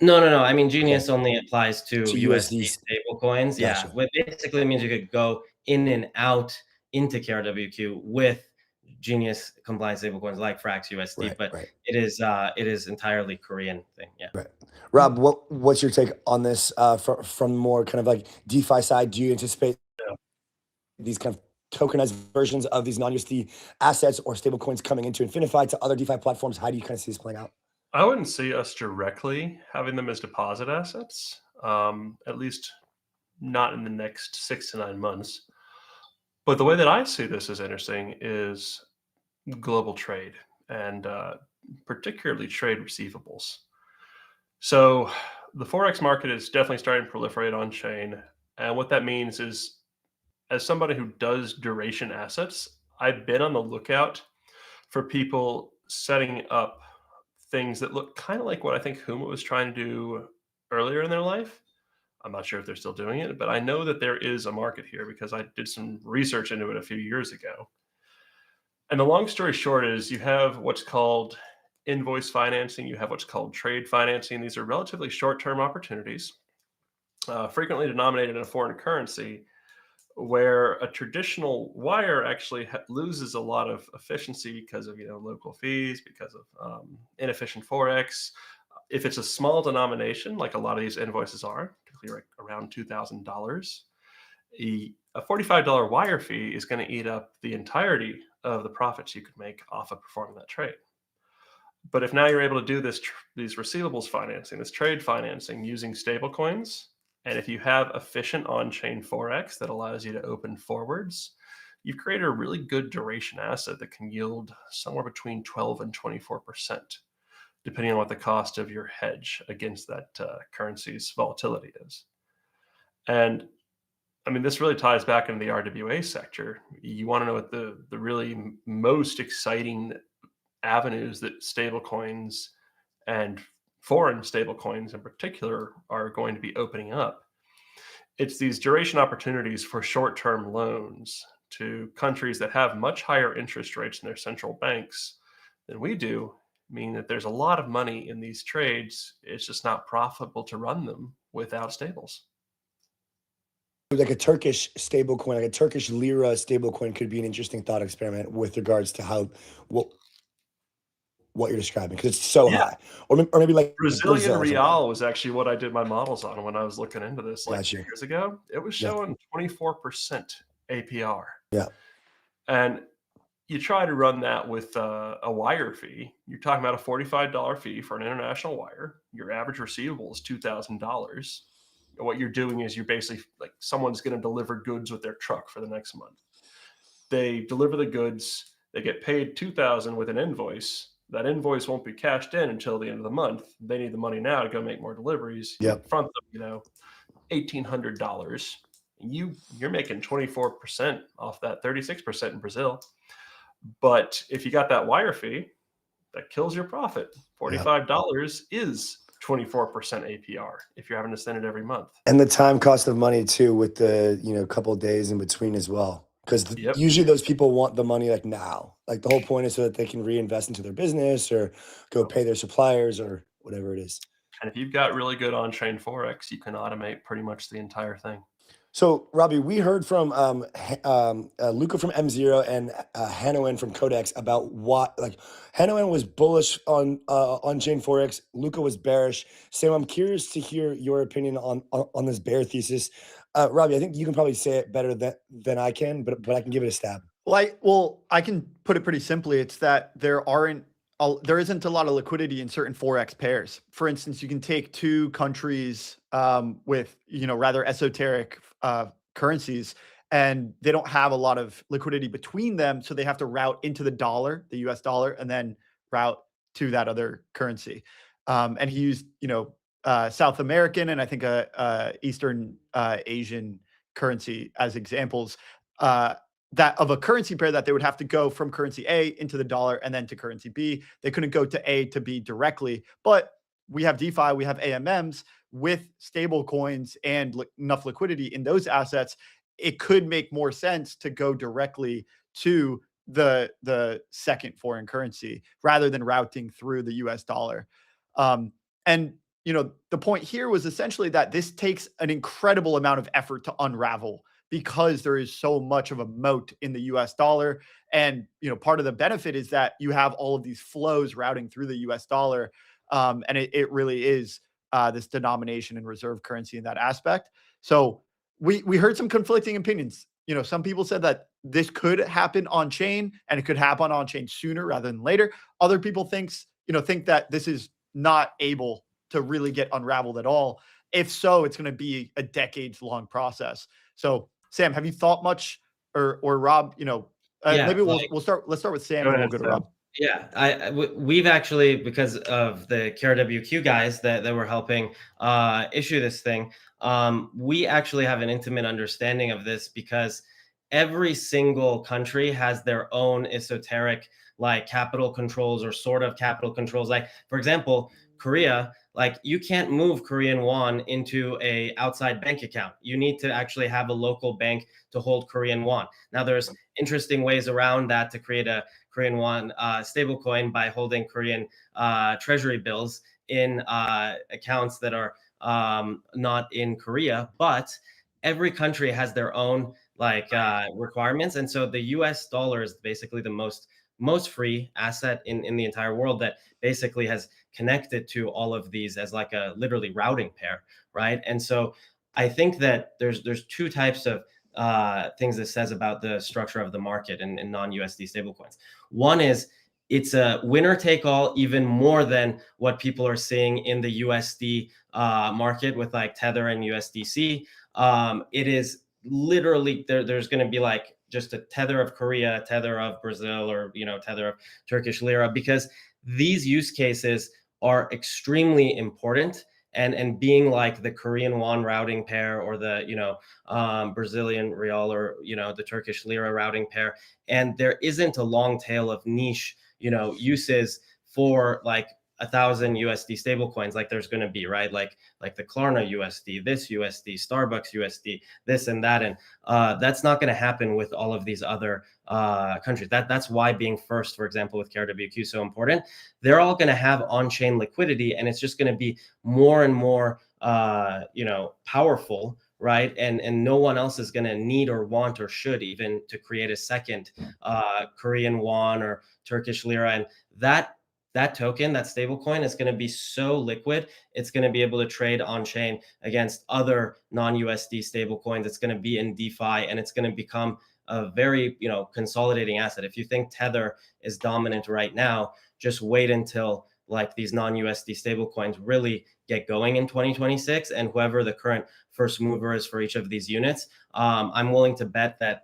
No. I mean, Genius only applies to USD stablecoins. Gotcha. Yeah, what basically means you could go in and out into KRWQ with Genius compliant stablecoins like Frax USD, right. It is entirely Korean thing. Yeah. Right. Rob, what's your take on this from more kind of like DeFi side? Do you anticipate these kind of tokenized versions of these non-USD assets or stablecoins coming into Infinfi to other DeFi platforms? How do you kind of see this playing out? I wouldn't see us directly having them as deposit assets, at least not in the next 6 to 9 months. But the way that I see this as interesting is global trade and particularly trade receivables. So the Forex market is definitely starting to proliferate on chain. And what that means is, as somebody who does duration assets, I've been on the lookout for people setting up things that look kind of like what I think Huma was trying to do earlier in their life. I'm not sure if they're still doing it, but I know that there is a market here because I did some research into it a few years ago. And the long story short is you have what's called invoice financing, you have what's called trade financing. These are relatively short-term opportunities, frequently denominated in a foreign currency, where a traditional wire actually loses a lot of efficiency because of local fees, because of inefficient forex. If it's a small denomination, like a lot of these invoices are, typically around $2,000, a $45 wire fee is going to eat up the entirety of the profits you could make off of performing that trade. But if now you're able to do these receivables financing, this trade financing using stablecoins, and if you have efficient on-chain forex that allows you to open forwards, you've created a really good duration asset that can yield somewhere between 12 and 24%, depending on what the cost of your hedge against that currency's volatility is. And I mean, this really ties back into the RWA sector. You want to know what the really most exciting avenues that stablecoins and foreign stablecoins in particular are going to be opening up. It's these duration opportunities for short-term loans to countries that have much higher interest rates in their central banks than we do, meaning that there's a lot of money in these trades. It's just not profitable to run them without stables. Like a Turkish stablecoin, like a Turkish lira stablecoin could be an interesting thought experiment with regards to how what you're describing, because it's so high. Or maybe like Brazilian Brazil or something. real was actually what I did my models on when I was looking into this like Gotcha. 2 years ago. It was showing 24% APR. Yeah. And you try to run that with a wire fee. You're talking about a $45 fee for an international wire. Your average receivable is $2,000. What you're doing is you're basically like someone's going to deliver goods with their truck for the next month. They deliver the goods. They get paid $2,000 with an invoice. That invoice won't be cashed in until the end of the month. They need the money now to go make more deliveries. Yep. Front them, $1,800. You're making 24% off that, 36% in Brazil. But if you got that wire fee, that kills your profit. $45 is 24% APR if you're having to send it every month. And the time cost of money too, with the couple of days in between as well. Because usually those people want the money like now. Like the whole point is so that they can reinvest into their business or go pay their suppliers or whatever it is. And if you've got really good on-chain forex, you can automate pretty much the entire thing. So, Robbie, we heard from Luca from M0 and Hanoen from Codex about what, like, Hanoen was bullish on on-chain forex. Luca was bearish. Sam, I'm curious to hear your opinion on this bear thesis. Robbie, I think you can probably say it better than I can, but I can give it a stab. Well, I can put it pretty simply. It's that there isn't a lot of liquidity in certain forex pairs. For instance, you can take two countries with rather esoteric currencies, and they don't have a lot of liquidity between them, so they have to route into the dollar, the US dollar, and then route to that other currency. And he used South American and I think Eastern Asian currency as examples. That of a currency pair that they would have to go from currency A into the dollar and then to currency B. They couldn't go to A to B directly, but we have DeFi, we have AMMs with stable coins and enough liquidity in those assets. It could make more sense to go directly to the second foreign currency rather than routing through the US dollar. And the point here was essentially that this takes an incredible amount of effort to unravel, because there is so much of a moat in the US dollar. And, part of the benefit is that you have all of these flows routing through the US dollar. And it really is this denomination and reserve currency in that aspect. So we heard some conflicting opinions. Some people said that this could happen on chain and it could happen on chain sooner rather than later. Other people think that this is not able to really get unraveled at all. If so, it's going to be a decades long process. So, Sam, have you thought much or Rob, Yeah, maybe like- we'll start. Let's start with Sam, Go and we'll ahead, go to Sam. Rob. Yeah, we've actually, because of the KRWQ guys that were helping issue this thing, we actually have an intimate understanding of this, because every single country has their own esoteric like capital controls or sort of capital controls. Like, for example, Korea, like you can't move Korean won into a outside bank account. You need to actually have a local bank to hold Korean won. Now, there's interesting ways around that to create a Korean won stablecoin by holding Korean treasury bills in accounts that are not in Korea. But every country has their own like requirements, and so the U.S. dollar is basically the most free asset in the entire world that basically has connected to all of these as like a literally routing pair, right? And so I think that there's two types of things this says about the structure of the market in non-USD stablecoins. One is it's a winner take all, even more than what people are seeing in the USD market with like Tether and USDC. It is literally there's going to be like just a tether of Korea, a tether of Brazil, or tether of Turkish lira, because these use cases are extremely important. And being like the Korean won routing pair, or the Brazilian real, or the Turkish lira routing pair, and there isn't a long tail of niche uses for like 1,000 USD stablecoins like there's going to be, right? Like the Klarna USD, this USD, Starbucks USD, this and that, and that's not going to happen with all of these other countries. That's why being first, for example, with KRWQ is so important. They're all going to have on-chain liquidity, and it's just going to be more and more, powerful, right? And no one else is going to need or want or should even to create a second Korean won or Turkish lira, and that token, that stable coin, is going to be so liquid. It's going to be able to trade on chain against other non-USD stable coins. It's going to be in DeFi, and it's going to become a very, consolidating asset. If you think Tether is dominant right now, just wait until like these non-USD stable coins really get going in 2026, and whoever the current first mover is for each of these units, I'm willing to bet that,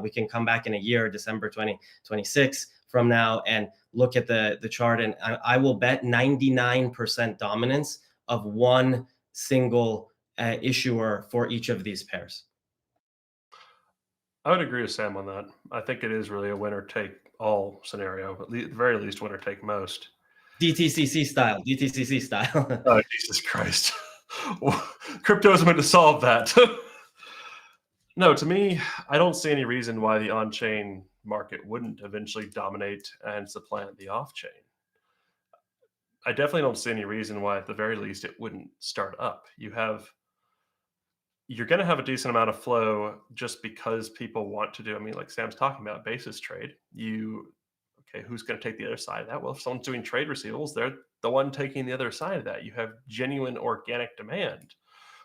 we can come back in a year, December 2026 from now, and look at the chart, and I will bet 99% dominance of one single issuer for each of these pairs. I would agree with Sam on that. I think it is really a winner take all scenario, at the very least winner take most. DTCC style. Oh, Jesus Christ. Crypto is meant to solve that. No, to me, I don't see any reason why the on-chain market wouldn't eventually dominate and supplant the off-chain. I definitely don't see any reason why, at the very least, it wouldn't start up. You're going to have a decent amount of flow just because people want to do, like Sam's talking about, basis trade. Okay, who's going to take the other side of that? Well, if someone's doing trade receivables, they're the one taking the other side of that. You have genuine organic demand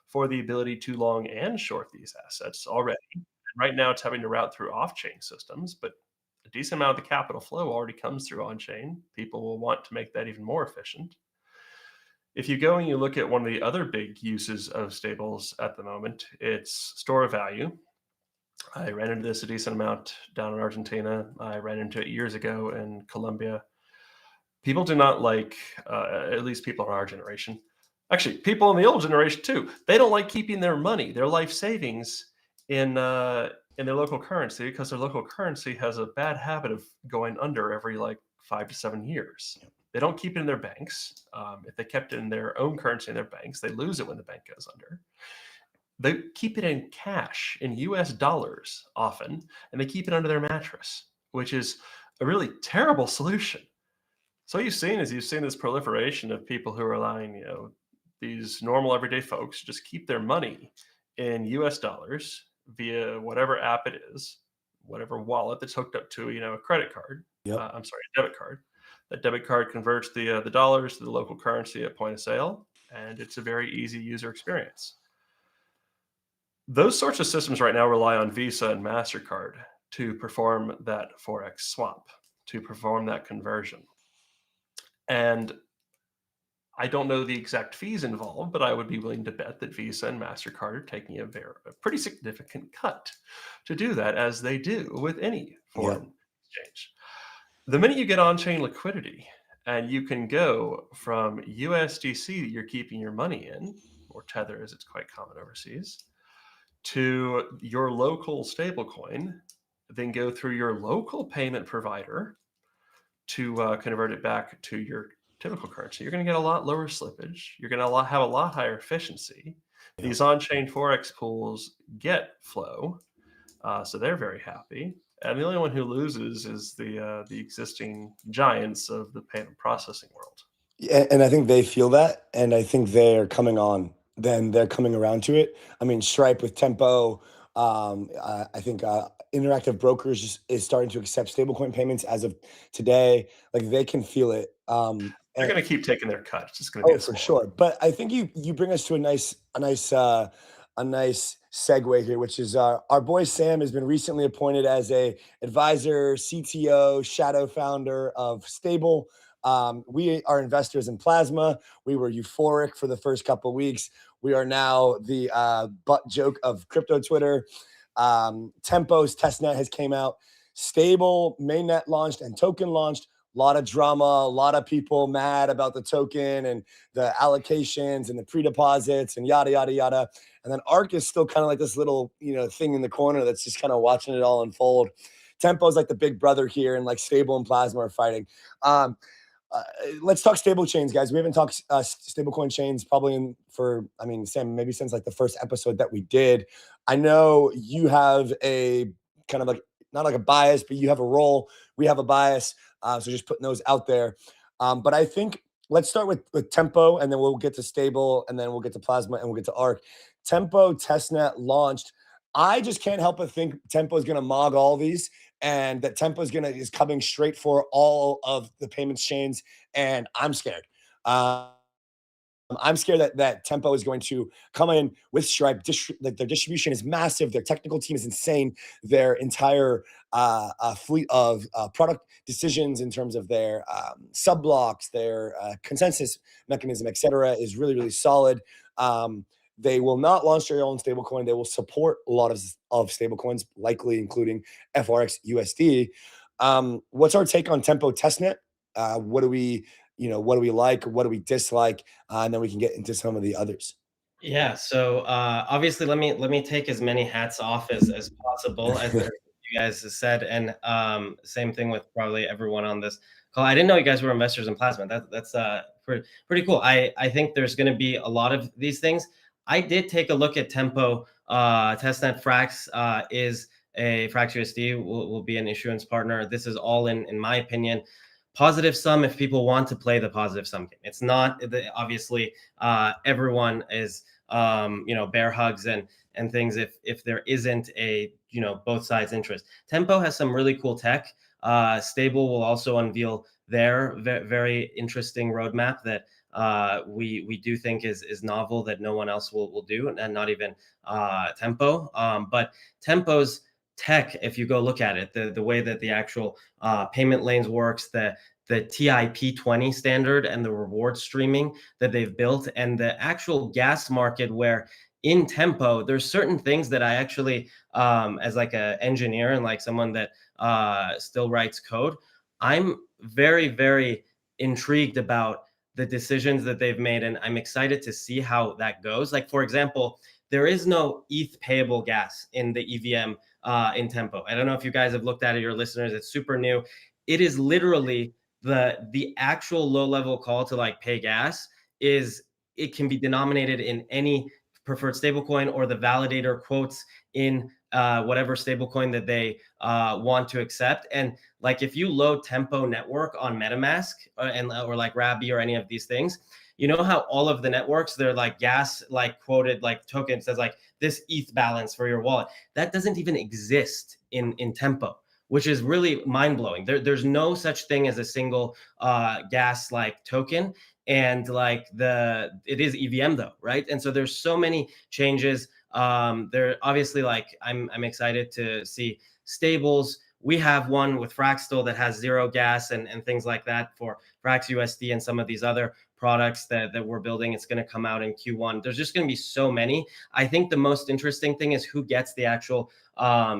for the ability to long and short these assets already. Right now, it's having to route through off-chain systems, but a decent amount of the capital flow already comes through on-chain. People will want to make that even more efficient. If you go and you look at one of the other big uses of stables at the moment, it's store of value. I ran into this a decent amount down in Argentina. I ran into it years ago in Colombia. People do not like, at least people in our generation, actually people in the old generation too, they don't like keeping their money, their life savings in their local currency, because their local currency has a bad habit of going under every like 5 to 7 years. They don't keep it in their banks. If they kept it in their own currency in their banks, they lose it when the bank goes under. They keep it in cash, in US dollars often, and they keep it under their mattress, which is a really terrible solution. So you've seen this proliferation of people who are allowing, these normal everyday folks just keep their money in US dollars via whatever app it is, whatever wallet that's hooked up to, a credit card. Yep. A debit card. That debit card converts the dollars to the local currency at point of sale, and it's a very easy user experience. Those sorts of systems right now rely on Visa and MasterCard to perform that Forex swap, to perform that conversion. And I don't know the exact fees involved, but I would be willing to bet that Visa and MasterCard are taking a pretty significant cut to do that, as they do with any foreign exchange. The minute you get on-chain liquidity and you can go from USDC that you're keeping your money in, or Tether as it's quite common overseas, to your local stablecoin, then go through your local payment provider to convert it back to your typical currency, you're going to get a lot lower slippage. You're going to have a lot higher efficiency. These on-chain forex pools get flow, so they're very happy. And the only one who loses is the existing giants of the payment processing world. And I think they feel that, and I think they're coming on. Then they're coming around to it. I mean, Stripe with Tempo. I think Interactive Brokers is starting to accept stablecoin payments as of today. Like they can feel it. They're going to keep taking their cut. It's just going to be for sure. But I think you bring us to a nice segue here, which is our boy Sam has been recently appointed as a advisor, CTO, shadow founder of Stable. We are investors in Plasma. We were euphoric for the first couple of weeks. We are now the butt joke of crypto Twitter. Tempo's testnet has came out. Stable mainnet launched and token launched. A lot of drama, a lot of people mad about the token and the allocations and the pre-deposits and yada, yada, yada. And then ARK is still kind of like this little, thing in the corner that's just kind of watching it all unfold. Tempo's like the big brother here, and like Stable and Plasma are fighting. Let's talk stable chains, guys. We haven't talked stablecoin chains probably Sam, maybe since like the first episode that we did. I know you have a kind of like, not like a bias, but you have a role. We have a bias. So just putting those out there. But I think let's start with Tempo, and then we'll get to Stable, and then we'll get to Plasma, and we'll get to ARK. Tempo testnet launched. I just can't help but think Tempo is going to mog all these, and that Tempo is coming straight for all of the payments chains, and I'm scared. I'm scared that Tempo is going to come in with Stripe. Their distribution is massive. Their technical team is insane. Their entire fleet of product decisions in terms of their sub blocks, their consensus mechanism, etc., is really, really solid. They will not launch their own stablecoin. They will support a lot of stablecoins, likely including FRX USD. What's our take on Tempo testnet? What do we like? What do we dislike? And then we can get into some of the others. Yeah. So obviously, let me take as many hats off as possible, as you guys have said, and same thing with probably everyone on this call. I didn't know you guys were investors in Plasma. That's pretty cool. I think there's going to be a lot of these things. I did take a look at Tempo. Testnet Frax is a Frax USD will be an issuance partner. This is all in my opinion, positive sum if people want to play the positive sum game. It's not obviously everyone is bear hugs and things if there isn't a both sides interest. Tempo has some really cool tech. Stable will also unveil their very interesting roadmap that we do think is novel, that no one else will do, and not even Tempo. But Tempo's tech, if you go look at it, the way that the actual payment lanes works, the TIP20 standard and the reward streaming that they've built, and the actual gas market, where in Tempo there's certain things that I actually as like an engineer and like someone that still writes code, I'm very, very intrigued about the decisions that they've made, and I'm excited to see how that goes. Like, for example, there is no ETH payable gas in the EVM in Tempo. I don't know if you guys have looked at it, your listeners. It's super new. It is literally the actual low level call to like pay gas it can be denominated in any preferred stablecoin, or the validator quotes in whatever stablecoin that they want to accept. And like if you load Tempo network on MetaMask or like Rabby or any of these things, you know how all of the networks, they're like gas, like quoted like token says like this ETH balance for your wallet. That doesn't even exist in Tempo, which is really mind blowing. There's no such thing as a single gas like token. And like it is EVM though, right? And so there's so many changes. There obviously, like I'm excited to see stables. We have one with Frax still that has zero gas and things like that for Frax USD and some of these other products that we're building. It's going to come out in Q1. There's just going to be so many. I think the most interesting thing is who gets the actual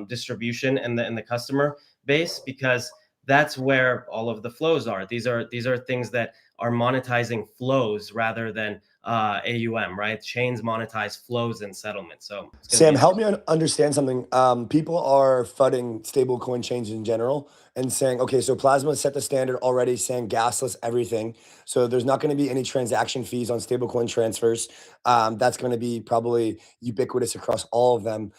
distribution and the customer base, because that's where all of the flows are. These are things that are monetizing flows rather than AUM, right? Chains monetize flows and settlement. So Sam, help me understand something. People are fudding stablecoin chains in general and saying, okay, so Plasma set the standard already, saying gasless everything. So there's not going to be any transaction fees on stablecoin transfers. That's going to be probably ubiquitous across all of them.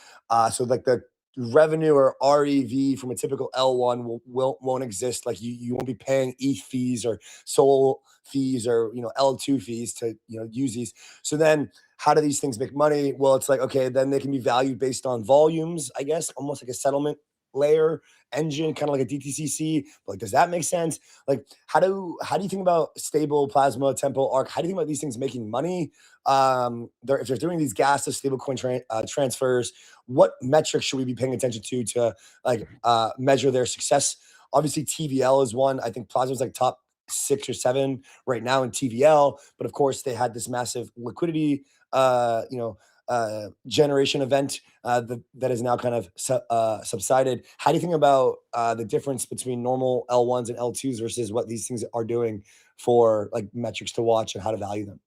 So like the revenue or REV from a typical L1 won't exist. Like you won't be paying ETH fees or SOL fees or L2 fees to use these. So then how do these things make money? Well, it's like, okay, then they can be valued based on volumes, I guess, almost like a settlement layer engine, kind of like a DTCC. But like, does that make sense? Like, how do you think about stable, Plasma, Tempo, ARC? How do you think about these things making money? If they're doing these gasless stablecoin transfers, what metrics should we be paying attention to like measure their success? Obviously, TVL is one. I think Plasma's like top 6 or 7 right now in TVL, but of course they had this massive liquidity generation event that is now kind of subsided. How do you think about the difference between normal L1s and L2s versus what these things are doing for like metrics to watch and how to value them?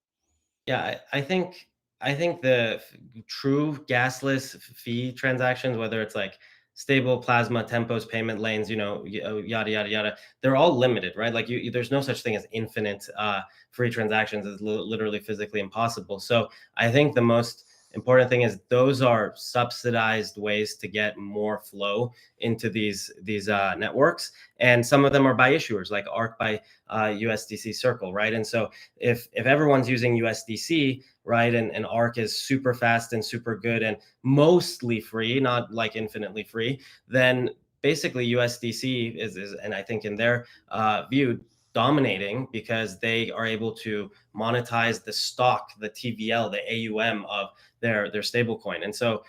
Yeah, I think the true gasless fee transactions, whether it's like stable, Plasma, Tempos, payment lanes, yada yada yada, they're all limited, right? Like there's no such thing as infinite free transactions. It's literally physically impossible. So I think the most important thing is those are subsidized ways to get more flow into these networks, and some of them are by issuers, like ARC by USDC Circle, right? And so if everyone's using USDC, right, and ARC is super fast and super good and mostly free, not like infinitely free, then basically USDC is and I think in their view, dominating, because they are able to monetize the stock, the TVL, the AUM of their stablecoin. And so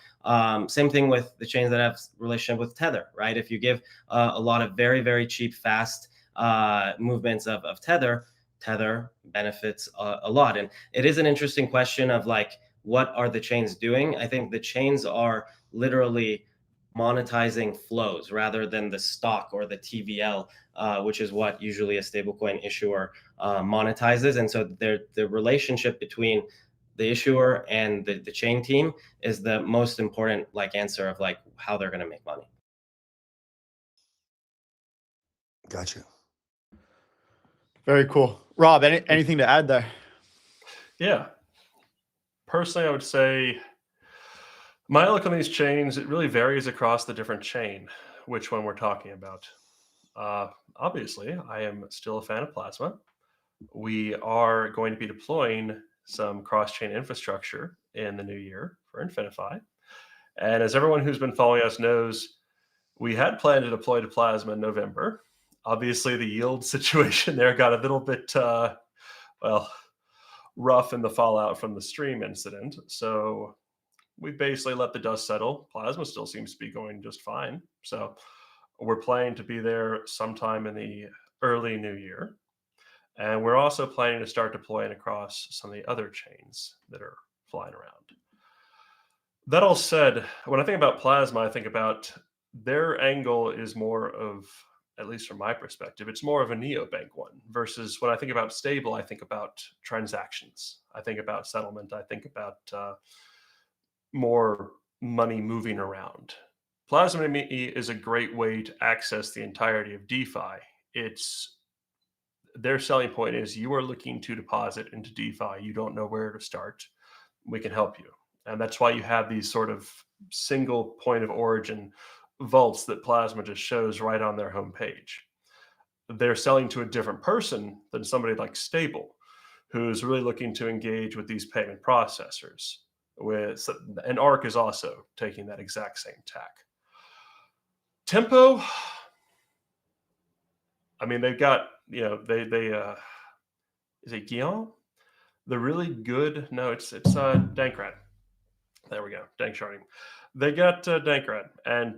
same thing with the chains that have relationship with Tether, right? If you give a lot of very, very cheap, fast movements of Tether benefits a lot. And it is an interesting question of like, what are the chains doing? I think the chains are literally monetizing flows rather than the stock or the TVL, which is what usually a stablecoin issuer monetizes. And so the relationship between the issuer and the chain team is the most important like answer of like how they're going to make money. Gotcha. Very cool. Rob, anything to add there? Yeah. Personally, I would say my look on these chains, it really varies across the different chain, which one we're talking about. Obviously, I am still a fan of Plasma. We are going to be deploying some cross-chain infrastructure in the new year for Infinfi. And as everyone who's been following us knows, we had planned to deploy to Plasma in November. Obviously, the yield situation there got a little bit, rough in the fallout from the stream incident. So we basically let the dust settle. Plasma still seems to be going just fine. So we're planning to be there sometime in the early new year. And we're also planning to start deploying across some of the other chains that are flying around. That all said, when I think about Plasma, I think about their angle is more of, at least from my perspective, it's more of a neobank one, versus when I think about stable, I think about transactions. I think about settlement. I think about more money moving around. Plasma to me is a great way to access the entirety of DeFi. Their selling point is you are looking to deposit into DeFi. You don't know where to start. We can help you. And that's why you have these sort of single point of origin vaults that Plasma just shows right on their homepage. They're selling to a different person than somebody like Stable, who's really looking to engage with these payment processors. And ARC is also taking that exact same tack. Tempo, I mean, they've got, is it Guillaume? The really good, no, it's Dankrad. There we go, Dank Sharding. They got Dankrad, and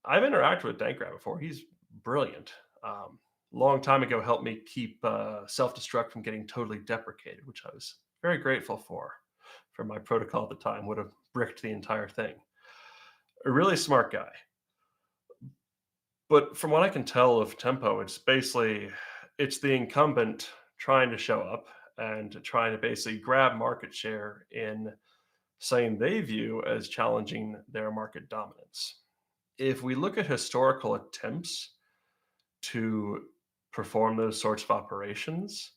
I've interacted with Dankrad before. He's brilliant. long time ago helped me keep self-destruct from getting totally deprecated, which I was very grateful for my protocol at the time. Would have bricked the entire thing. A really smart guy. But from what I can tell of Tempo, it's the incumbent trying to show up and trying to basically grab market share in saying they view as challenging their market dominance. If we look at historical attempts to perform those sorts of operations,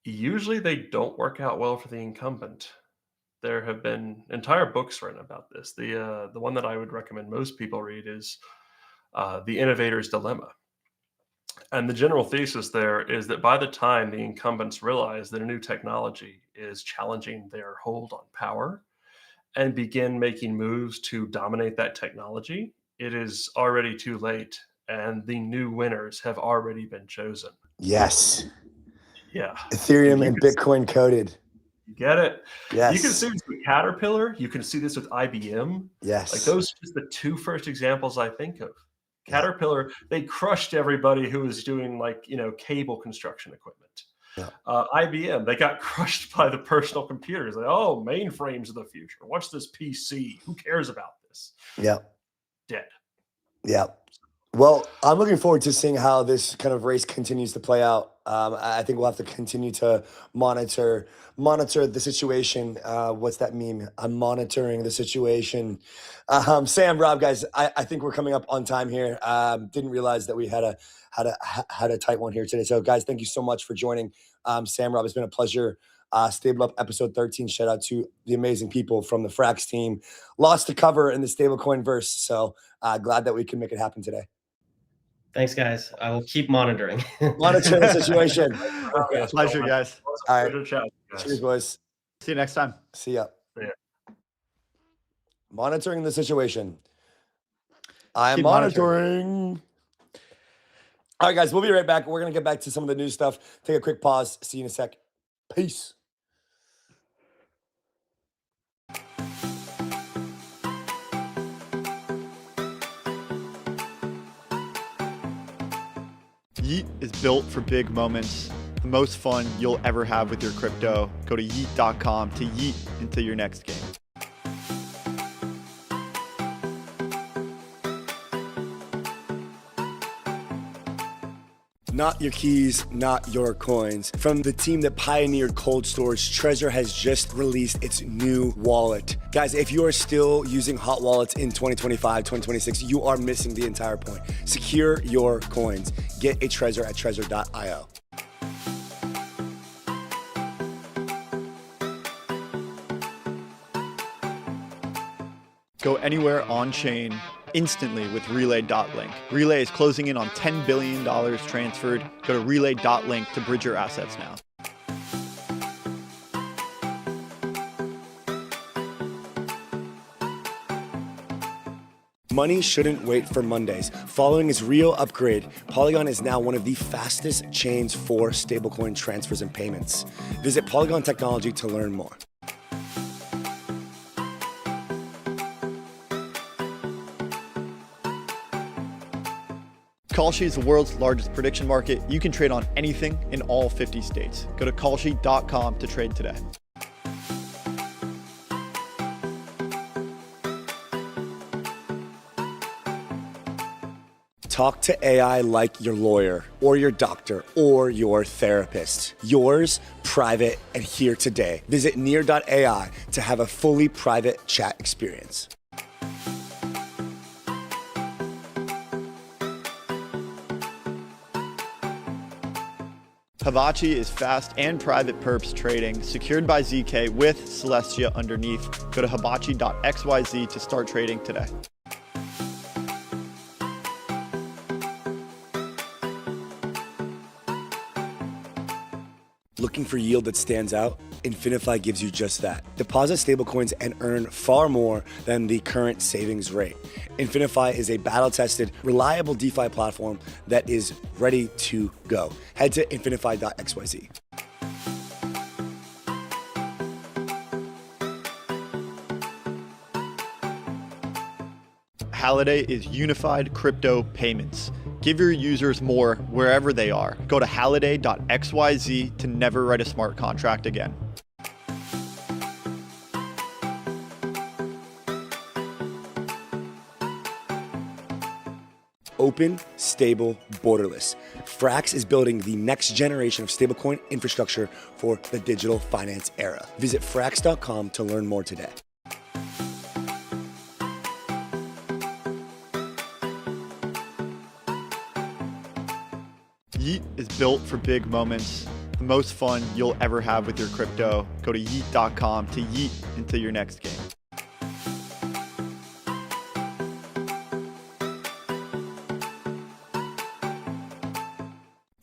usually they don't work out well for the incumbent. There have been entire books written about this. The one that I would recommend most people read is The Innovator's Dilemma. And the general thesis there is that by the time the incumbents realize that a new technology is challenging their hold on power and begin making moves to dominate that technology, it is already too late, and the new winners have already been chosen. Yes. Yeah. Ethereum and Bitcoin coded. You get it? Yes. You can see this with Caterpillar. You can see this with IBM. Yes. Like those are just the two first examples I think of. Caterpillar, they crushed everybody who was doing cable construction equipment. Yeah. IBM, they got crushed by the personal computers. Like, oh, mainframes of the future. What's this PC? Who cares about this? Yeah. Dead. Yeah. Well, I'm looking forward to seeing how this kind of race continues to play out. I think we'll have to continue to monitor the situation. What's that meme? I'm monitoring the situation. Sam, Rob, guys, I think we're coming up on time here. Didn't realize that we had a tight one here today. So, guys, thank you so much for joining. Sam, Rob, it's been a pleasure. Stable Up episode 13. Shout out to the amazing people from the Frax team. Lots to cover in the stablecoin verse. So glad that we can make it happen today. Thanks, guys. I will keep monitoring. Monitor the situation. Pleasure, guys. All right. Pleasure chatting, guys. Cheers, boys. See you next time. See ya. Yeah. Monitoring the situation. I'm Keep monitoring. All right, guys, we'll be right back. We're going to get back to some of the new stuff. Take a quick pause. See you in a sec. Peace. Yeet is built for big moments. The most fun you'll ever have with your crypto. Go to yeet.com to yeet into your next game. Not your keys, not your coins. From the team that pioneered cold storage, Trezor has just released its new wallet. Guys, if you are still using hot wallets in 2025, 2026, you are missing the entire point. Secure your coins. Get a Trezor at trezor.io. Go anywhere on chain instantly with Relay.link. Relay is closing in on $10 billion transferred. Go to Relay.link to bridge your assets now. Money shouldn't wait for Mondays. Following its real upgrade, Polygon is now one of the fastest chains for stablecoin transfers and payments. Visit Polygon Technology to learn more. Kalshi is the world's largest prediction market. You can trade on anything in all 50 states. Go to kalshi.com to trade today. Talk to AI like your lawyer or your doctor or your therapist. Yours, private, and here today. Visit near.ai to have a fully private chat experience. Havachi is fast and private perps trading, secured by ZK with Celestia underneath. Go to hibachi.xyz to start trading today. Looking for yield that stands out? Infinfi gives you just that. Deposit stablecoins and earn far more than the current savings rate. Infinfi is a battle-tested, reliable DeFi platform that is ready to go. Head to infinfi.xyz. Halliday is unified crypto payments. Give your users more wherever they are. Go to halliday.xyz to never write a smart contract again. Open, stable, borderless. Frax is building the next generation of stablecoin infrastructure for the digital finance era. Visit frax.com to learn more today. Yeet is built for big moments. The most fun you'll ever have with your crypto. Go to yeet.com to yeet into your next game.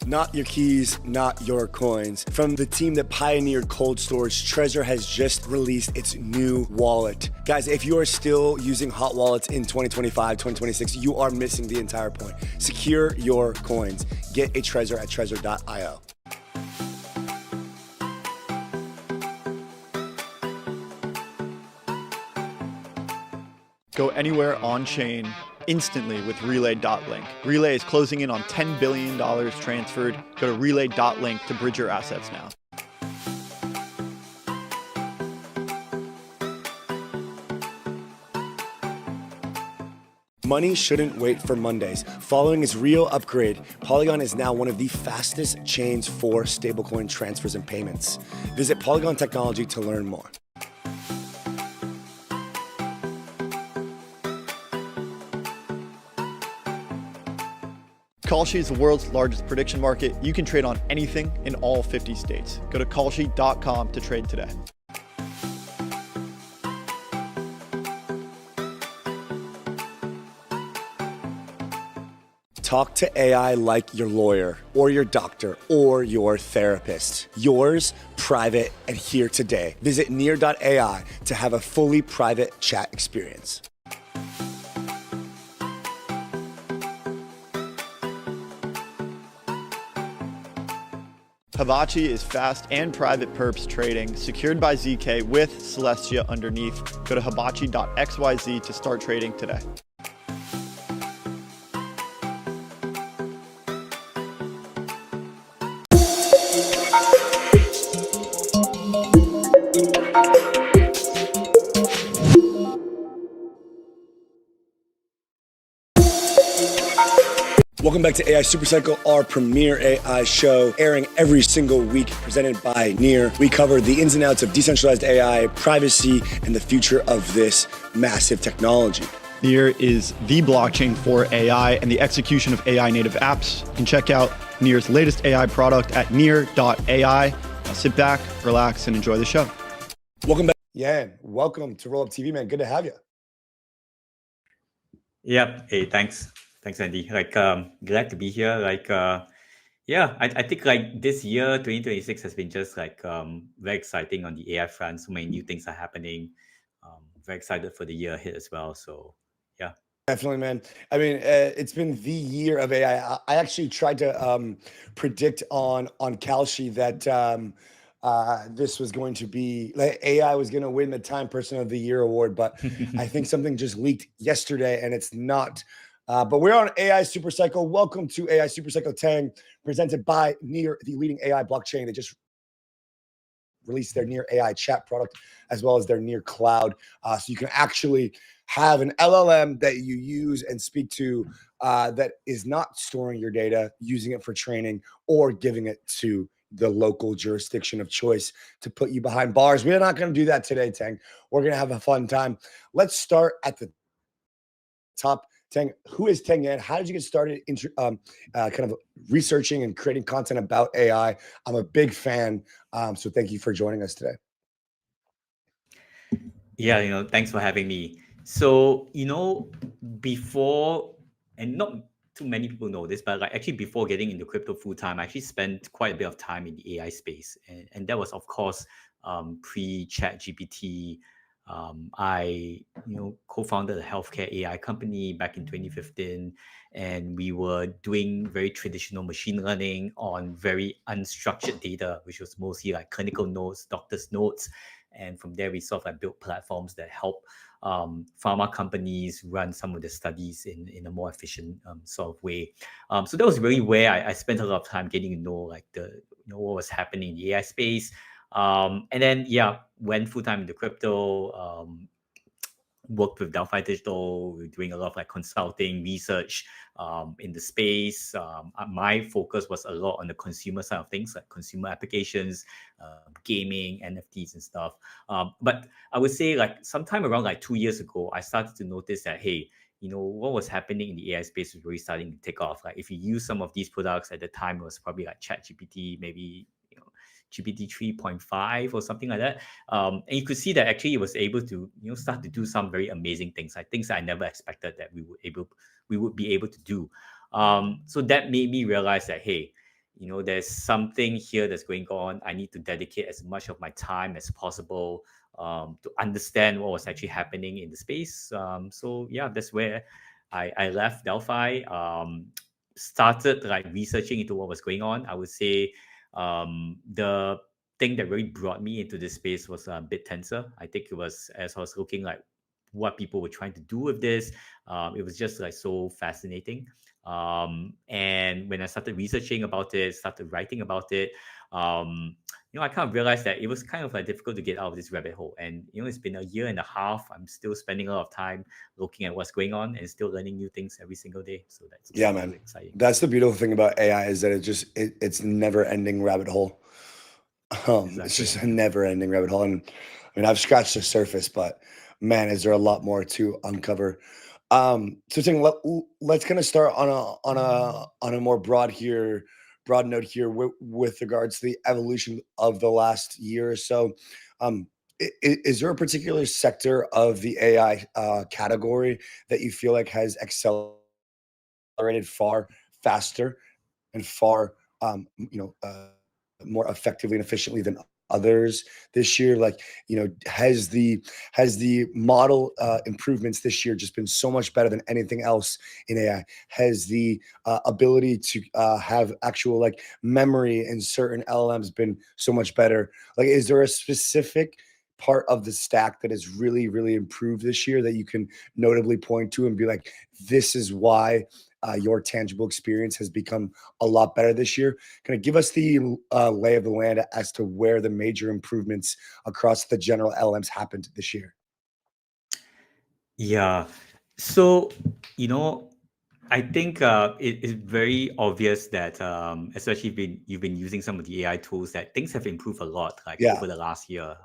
Not your keys, not your coins. From the team that pioneered cold storage, Trezor has just released its new wallet. Guys, if you are still using hot wallets in 2025, 2026, you are missing the entire point. Secure your coins. Get a Trezor at trezor.io. Go anywhere on chain instantly with Relay.link. Relay is closing in on $10 billion transferred. Go to Relay.link to bridge your assets now. Money shouldn't wait for Mondays. Following its real upgrade, Polygon is now one of the fastest chains for stablecoin transfers and payments. Visit Polygon Technology to learn more. Kalshi is the world's largest prediction market. You can trade on anything in all 50 states. Go to kalshi.com to trade today. Talk to AI like your lawyer or your doctor or your therapist. Yours, private, and here today. Visit near.ai to have a fully private chat experience. Havachi is fast and private perps trading, secured by ZK with Celestia underneath. Go to hibachi.xyz to start trading today. Welcome back to AI Supercycle, our premier AI show, airing every single week, presented by Near. We cover the ins and outs of decentralized AI, privacy, and the future of this massive technology. Near is the blockchain for AI and the execution of AI native apps. You can check out Near's latest AI product at near.ai. Now sit back, relax, and enjoy the show. Welcome back. Yan, welcome to Rollup TV, man. Good to have you. Yep. Hey, thanks. Thanks, Andy. Glad to be here. I think this year, 2026 has been just very exciting on the AI front. So many new things are happening. Very excited for the year ahead as well. So, yeah. Definitely, man. I mean, it's been the year of AI. I actually tried to predict on Kalshi that this was going to be, AI was going to win the Time Person of the Year award, but I think something just leaked yesterday and it's not. But we're on AI Supercycle. Welcome to AI Supercycle Tang, presented by Near, the leading AI blockchain. They just released their Near AI chat product as well as their Near Cloud. So you can actually have an LLM that you use and speak to that is not storing your data, using it for training, or giving it to the local jurisdiction of choice to put you behind bars. We're not going to do that today, Tang. We're going to have a fun time. Let's start at the top. Tang, who is Tang Yan? How did you get started in kind of researching and creating content about AI? I'm a big fan, so thank you for joining us today. Yeah, thanks for having me. So, before, and not too many people know this, but actually before getting into crypto full time, I actually spent quite a bit of time in the AI space. And that was, of course, pre-ChatGPT. I co-founded a healthcare AI company back in 2015, and we were doing very traditional machine learning on very unstructured data, which was mostly like clinical notes, doctors' notes. And from there, we sort of like built platforms that help pharma companies run some of the studies in a more efficient sort of way. So that was really where I spent a lot of time getting to know like what was happening in the AI space. And then went full time into crypto. Worked with Delphi Digital. We're doing a lot of like consulting, research in the space. My focus was a lot on the consumer side of things, like consumer applications, gaming, NFTs and stuff. But I would say like sometime around like 2 years ago, I started to notice that, hey, what was happening in the AI space was really starting to take off. Like if you use some of these products at the time, it was probably like ChatGPT, maybe GPT 3.5 or something like that. And you could see that actually it was able to, start to do some very amazing things, like things that I never expected that we would be able to do. So that made me realize that, hey, there's something here that's going on. I need to dedicate as much of my time as possible to understand what was actually happening in the space. So that's where I left Delphi, started like researching into what was going on. I would say the thing that really brought me into this space was BitTensor. I think it was, as I was looking like what people were trying to do with this, it was just like so fascinating. And when I started researching about it, started writing about it, I kind of realized that it was kind of like difficult to get out of this rabbit hole. And it's been a year and a half. I'm still spending a lot of time looking at what's going on and still learning new things every single day. So that's man. really exciting. That's the beautiful thing about AI is that it's never ending rabbit hole. It's just a never ending rabbit hole. And I mean, I've scratched the surface, but man, is there a lot more to uncover. So Ting, let's kind of start on a more broad note here with regards to the evolution of the last year or so. Is there a particular sector of the AI category that you feel like has accelerated far faster and far more effectively and efficiently than others this year? Like, has the model improvements this year just been so much better than anything else in AI? Has the ability to have actual like memory in certain LLMs been so much better? Like, is there a specific part of the stack that has really, really improved this year that you can notably point to and be like, this is why your tangible experience has become a lot better this year? Kind of give us the lay of the land as to where the major improvements across the general LMs happened this year. Yeah. So, I think it is very obvious that, especially if you've been using some of the AI tools, that things have improved a lot, like over the last year,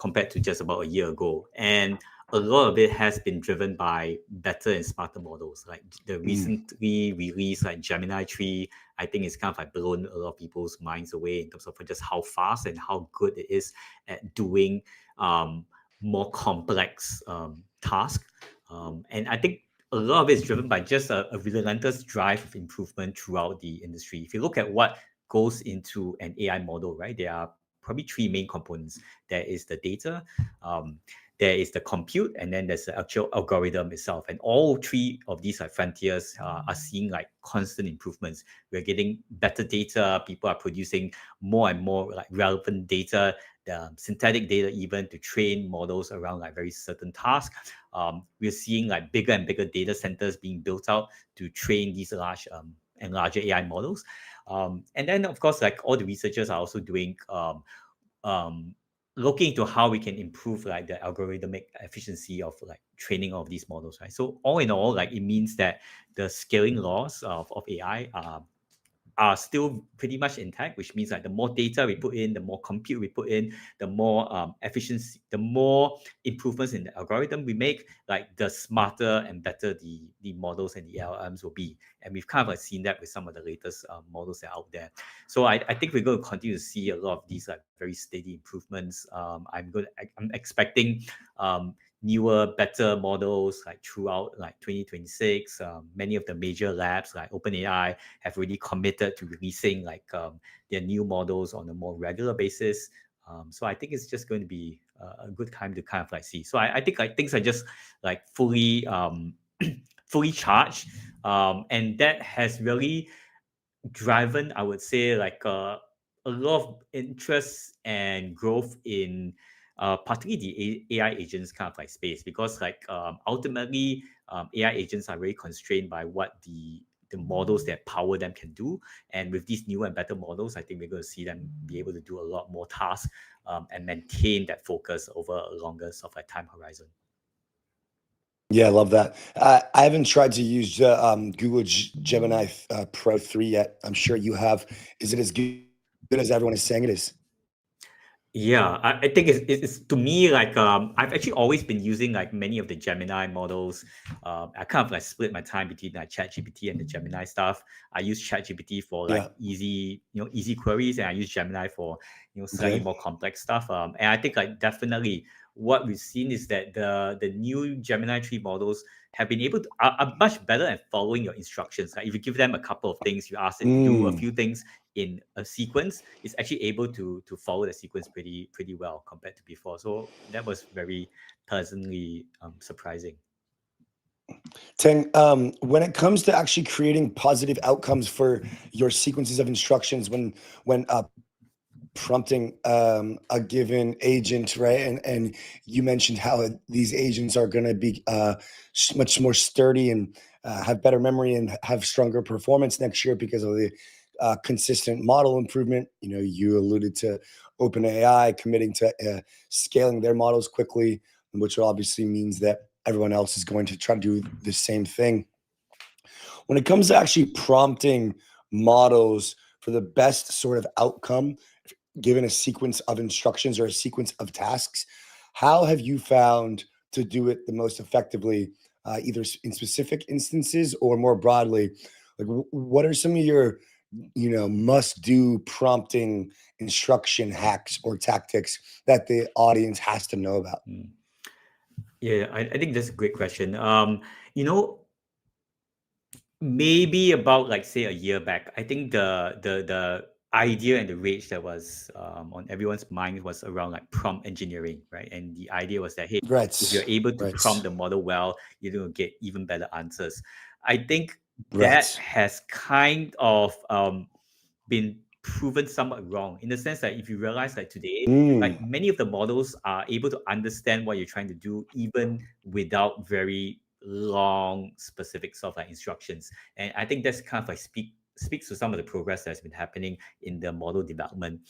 compared to just about a year ago. And a lot of it has been driven by better and smarter models. Like the recently released like Gemini 3, I think it's kind of like blown a lot of people's minds away in terms of just how fast and how good it is at doing more complex tasks. And I think a lot of it is driven by just a relentless drive of improvement throughout the industry. If you look at what goes into an AI model, right, there are probably three main components. There is the data, there is the compute, and then there's the actual algorithm itself. And all three of these like frontiers are seeing like constant improvements. We're getting better data. People are producing more and more like relevant data, synthetic data even, to train models around like very certain tasks. We're seeing like bigger and bigger data centers being built out to train these large and larger AI models. And then of course, like all the researchers are also doing looking into how we can improve like the algorithmic efficiency of like training of these models, right? So all in all, like it means that the scaling laws of AI are still pretty much intact, which means like the more data we put in, the more compute we put in, the more efficiency, the more improvements in the algorithm we make, like the smarter and better the models and the LLMs will be. And we've kind of like seen that with some of the latest models that are out there. So I think we're going to continue to see a lot of these like very steady improvements. I'm expecting newer, better models like throughout like 2026. Many of the major labs like OpenAI have really committed to releasing like their new models on a more regular basis. So I think it's just going to be a good time to kind of like see. So I think like things are just like fully charged, and that has really driven, I would say, like a lot of interest and growth in particularly the AI agents kind of like space, because like ultimately AI agents are very constrained by what the models that power them can do. And with these newer and better models, I think we're going to see them be able to do a lot more tasks and maintain that focus over a longer sort of like time horizon. Yeah, I love that. I haven't tried to use Google Gemini Pro 3 yet. I'm sure you have. Is it as good as everyone is saying it is? Yeah, I think it's to me like I've actually always been using like many of the Gemini models. I kind of like split my time between like ChatGPT and the Gemini stuff. I use ChatGPT for like easy queries, and I use Gemini for slightly more complex stuff. And I think like definitely what we've seen is that the new Gemini 3 models have been able to are much better at following your instructions. Like if you give them a couple of things, you ask it to do a few things in a sequence, it's actually able to follow the sequence pretty well compared to before. So that was very pleasantly surprising. Teng, when it comes to actually creating positive outcomes for your sequences of instructions, when prompting a given agent, right? And you mentioned how these agents are going to be much more sturdy and have better memory and have stronger performance next year because of the consistent model improvement. You alluded to OpenAI committing to scaling their models quickly, which obviously means that everyone else is going to try to do the same thing. When it comes to actually prompting models for the best sort of outcome, given a sequence of instructions or a sequence of tasks, how have you found to do it the most effectively, either in specific instances or more broadly? Like, what are some of your, must-do prompting instruction hacks or tactics that the audience has to know about? Yeah, I think that's a great question. Maybe about like say a year back, I think the idea and the rage that was on everyone's mind was around like prompt engineering, right? And the idea was that hey, if you're able to prompt the model well, you're going to get even better answers. I think that has kind of been proven somewhat wrong, in the sense that if you realize that today, like many of the models are able to understand what you're trying to do even without very long specific sort of like instructions. And I think that's kind of like speaks to some of the progress that's been happening in the model development.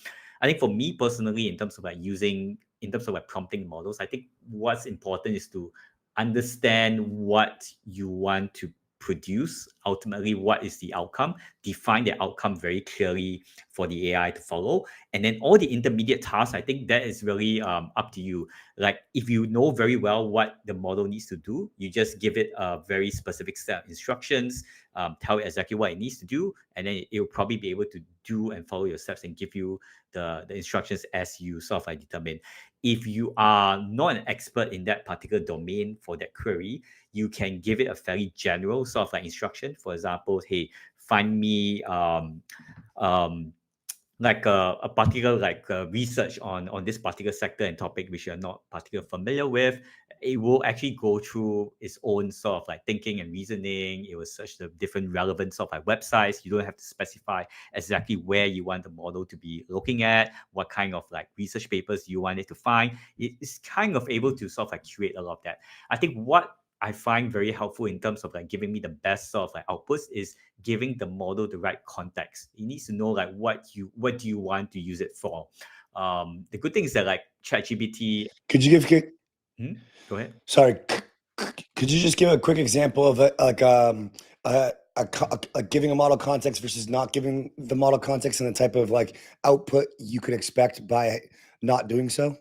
I think for me personally, in terms of like prompting models, I think what's important is to understand what you want to produce, ultimately what is the outcome, define the outcome very clearly for the AI to follow, and then all the intermediate tasks, I think that is really up to you. Like if you know very well what the model needs to do, you just give it a very specific set of instructions, tell it exactly what it needs to do, and then it will probably be able to do and follow your steps and give you the instructions as you sort of like determine. If you are not an expert in that particular domain for that query, you can give it a fairly general sort of like instruction. For example, hey, find me like a particular like research on this particular sector and topic which you're not particularly familiar with. It will actually go through its own sort of like thinking and reasoning. It will search the different relevant sort of like websites. You don't have to specify exactly where you want the model to be looking at, what kind of like research papers you want it to find. It's kind of able to sort of like curate a lot of that. I think what I find very helpful in terms of like giving me the best sort of like outputs is giving the model the right context. It needs to know like what do you want to use it for. The good thing is that like ChatGPT. Could you give? Go ahead. Sorry, could you just give a quick example of giving a model context versus not giving the model context, and the type of like output you could expect by not doing so?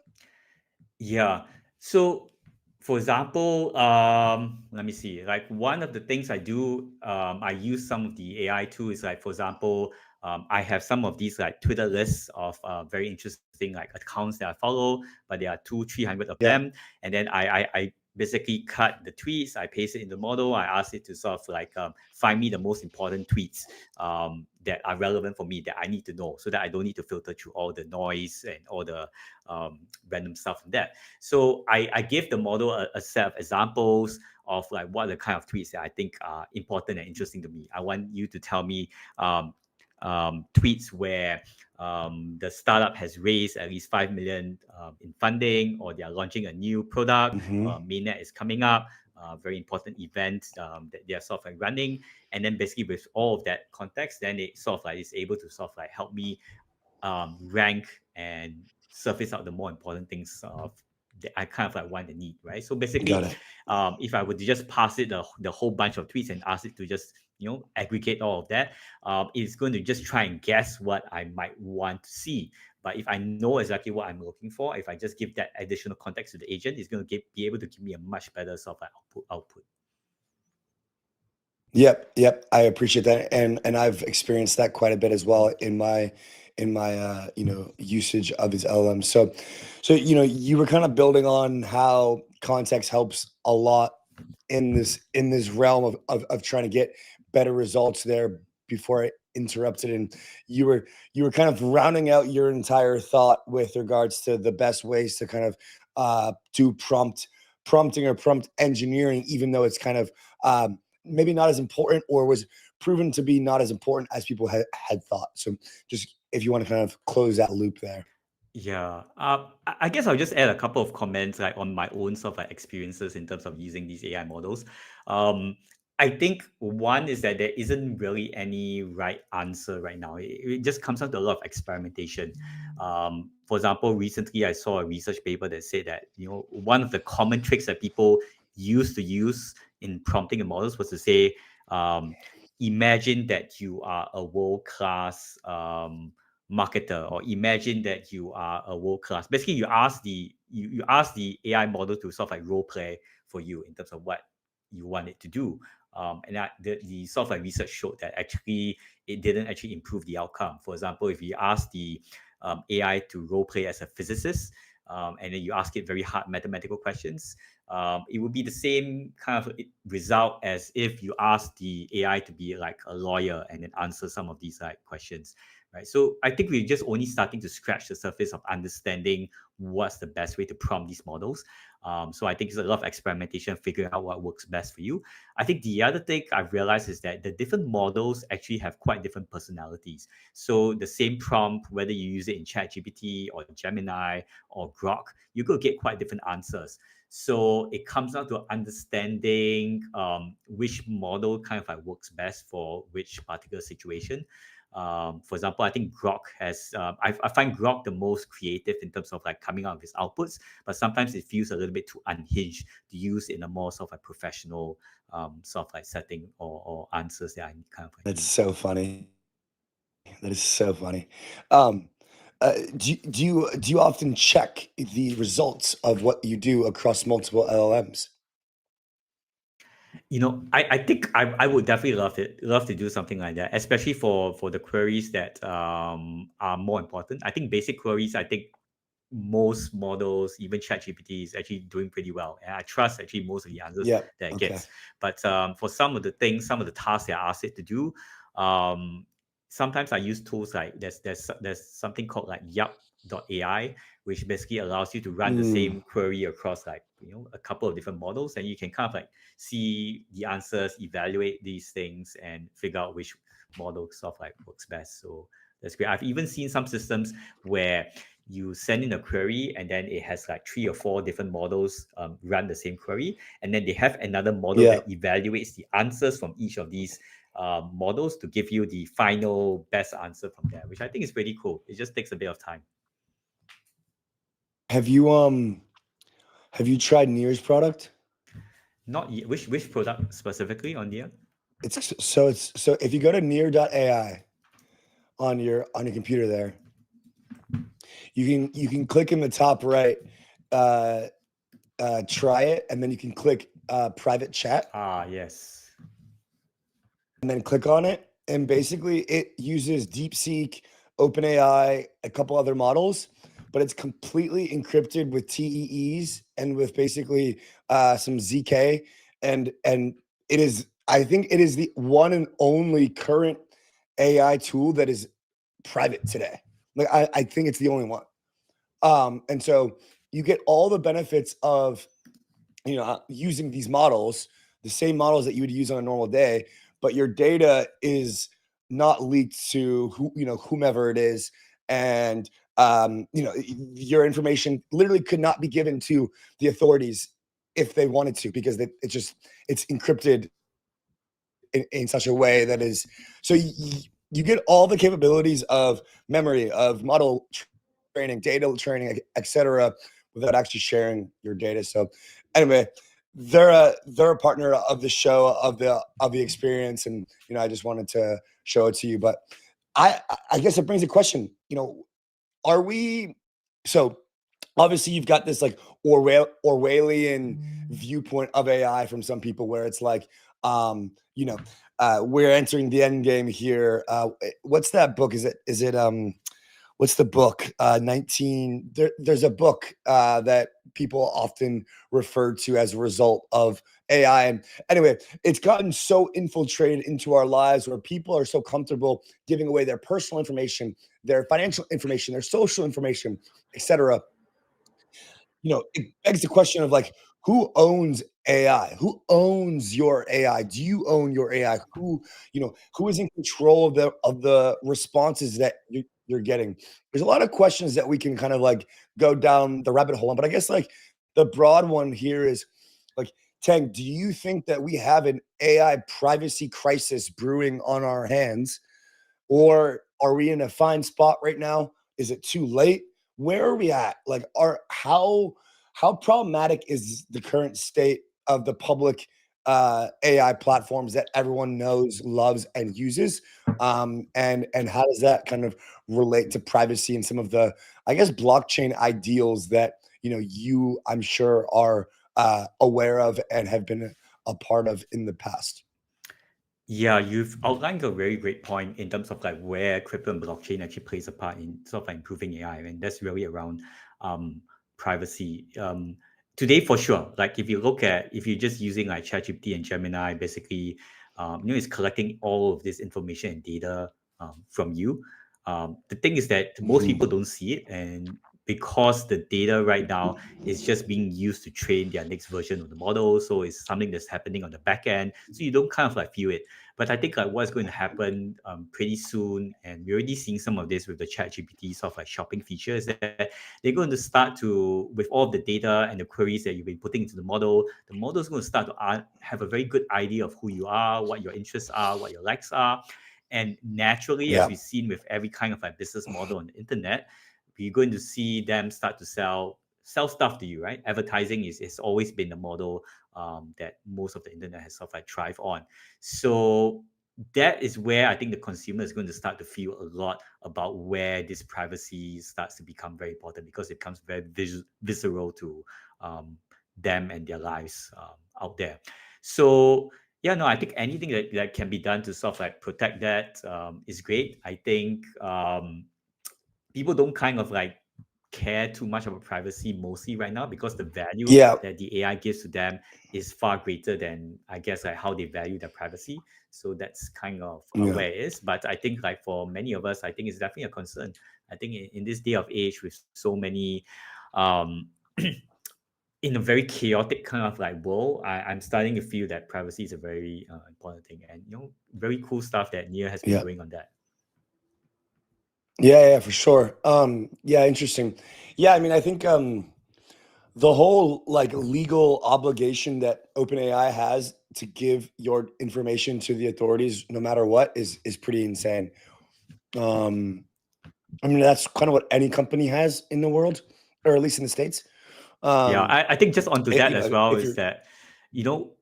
Yeah. So for example, let me see, like one of the things I do, I use some of the AI tools, like for example, I have some of these like Twitter lists of very interesting like accounts that I follow, but there are 200-300 of them. And then I basically cut the tweets, I paste it in the model, I ask it to sort of like find me the most important tweets that are relevant for me, that I need to know, so that I don't need to filter through all the noise and all the random stuff from that. So I give the model a set of examples of like what are the kind of tweets that I think are important and interesting to me. I want you to tell me tweets where the startup has raised at least 5 million in funding, or they are launching a new product. Mainnet is coming up, very important event that they are sort of like running. And then basically with all of that context, then it sort of like is able to sort of like help me rank and surface out the more important things of that I kind of like want and need, right? So basically, Got it. if I were to just pass it the whole bunch of tweets and ask it to just aggregate all of that, it's going to just try and guess what I might want to see. But if I know exactly what I'm looking for, if I just give that additional context to the agent, it's going to be able to give me a much better sort of like output. Yep. I appreciate that, and I've experienced that quite a bit as well in my usage of these LLMs. So you were kind of building on how context helps a lot in this realm of trying to get better results there before I interrupted, and you were kind of rounding out your entire thought with regards to the best ways to kind of do prompting or prompt engineering, even though it's kind of maybe not as important, or was proven to be not as important as people had thought. So just if you want to kind of close that loop there. Yeah, I guess I'll just add a couple of comments like on my own sort of like experiences in terms of using these AI models. I think one is that there isn't really any right answer right now. It just comes down to a lot of experimentation. For example, recently I saw a research paper that said that one of the common tricks that people used to use in prompting the models was to say, imagine that you are a world-class marketer, or imagine that you are a world-class. Basically, you ask the AI model to sort of like role play for you in terms of what you want it to do. And the sort of like research showed that actually it didn't actually improve the outcome. For example, if you ask the AI to role play as a physicist, and then you ask it very hard mathematical questions, it would be the same kind of result as if you ask the AI to be like a lawyer and then answer some of these like questions, right? So I think we're just only starting to scratch the surface of understanding what's the best way to prompt these models. So I think it's a lot of experimentation, figuring out what works best for you. I think the other thing I've realized is that the different models actually have quite different personalities. So the same prompt, whether you use it in ChatGPT or Gemini or Grok, you could get quite different answers. So it comes down to understanding which model kind of like works best for which particular situation. For example, I think Grok has, I find Grok the most creative in terms of like coming out of his outputs, but sometimes it feels a little bit too unhinged to use in a more sort of like professional sort of like setting or answers that I kind of like. That's so funny. That is so funny. Do you often check the results of what you do across multiple LLMs? I think I would definitely love to do something like that, especially for the queries that are more important. I think basic queries, I think most models, even ChatGPT, is actually doing pretty well, and I trust actually most of the answers that it gets. But for some of the tasks that I ask it to do, sometimes I use tools like there's something called like Yup.ai, which basically allows you to run the same query across like a couple of different models, and you can kind of like see the answers, evaluate these things, and figure out which model sort of like works best. So that's great. I've even seen some systems where you send in a query and then it has like 3 or 4 different models run the same query, and then they have another model that evaluates the answers from each of these models to give you the final best answer from there, which I think is pretty cool. It just takes a bit of time. Have you tried Near's product? Not yet. Which product specifically on Near? So if you go to Near.ai on your computer there, you can click in the top right, try it, and then you can click private chat. Yes. And then click on it, and basically it uses DeepSeek, OpenAI, a couple other models, but it's completely encrypted with TEEs and with basically some ZK, and it is, I think it is the one and only current AI tool that is private today. Like I think it's the only one. And so you get all the benefits of using these models, the same models that you would use on a normal day, but your data is not leaked to whomever it is, and your information literally could not be given to the authorities if they wanted to, because it's encrypted in such a way that is so you get all the capabilities of memory, of model training, data training, etc., without actually sharing your data. So anyway, they're a partner of the show, of the experience, and I just wanted to show it to you. But I guess it brings a question. Are we so? Obviously, you've got this like Orwellian viewpoint of AI from some people, where it's like, we're entering the end game here. What's that book? Is it what's the book? 19. There's a book that people often refer to as a result of AI. And anyway, it's gotten so infiltrated into our lives, where people are so comfortable giving away their personal information, their financial information, their social information, etc. It begs the question of like, who owns AI? Who owns your AI? Do you own your AI? Who is in control of the responses that you're getting? There's a lot of questions that we can kind of like go down the rabbit hole on, but I guess like the broad one here is like, Tang, do you think that we have an AI privacy crisis brewing on our hands, or are we in a fine spot right now? Is it too late? Where are we at? Like, how problematic is the current state of the public AI platforms that everyone knows, loves, and uses? And how does that kind of relate to privacy and some of the, I guess, blockchain ideals that you, I'm sure, are aware of and have been a part of in the past? Yeah, you've outlined a very great point in terms of like where crypto and blockchain actually plays a part in sort of like improving AI, and that's really around privacy. Today, for sure, like if you're just using like ChatGPT and Gemini, basically, it's collecting all of this information and data from you. The thing is that most people don't see it, and because the data right now is just being used to train their next version of the model, so it's something that's happening on the back end, so you don't kind of like feel it. But I think like what's going to happen pretty soon, and we're already seeing some of this with the ChatGPT sort of like shopping features, that they're going to start to, with all of the data and the queries that you've been putting into the model's going to start to have a very good idea of who you are, what your interests are, what your likes are. And naturally, as we've seen with every kind of like business model on the internet, we're going to see them start to sell stuff to you, right? Advertising is always been the model that most of the internet has sort of like thrive on. So that is where I think the consumer is going to start to feel a lot about where this privacy starts to become very important, because it becomes very visceral to them and their lives out there. So yeah, no, I think anything that can be done to sort of like protect that is great. I think people don't kind of like care too much about privacy mostly right now, because the value that the AI gives to them is far greater than, I guess, like how they value their privacy. So that's kind of where it is. But I think like for many of us, I think it's definitely a concern. I think in this day of age, with so many in a very chaotic kind of like world, I'm starting to feel that privacy is a very important thing, and very cool stuff that Nia has been doing on that. Yeah, for sure. Yeah, interesting. Yeah, I mean, I think the whole like legal obligation that OpenAI has to give your information to the authorities, no matter what, is pretty insane. I mean, that's kind of what any company has in the world, or at least in the States. Yeah, I think just onto that as well is that,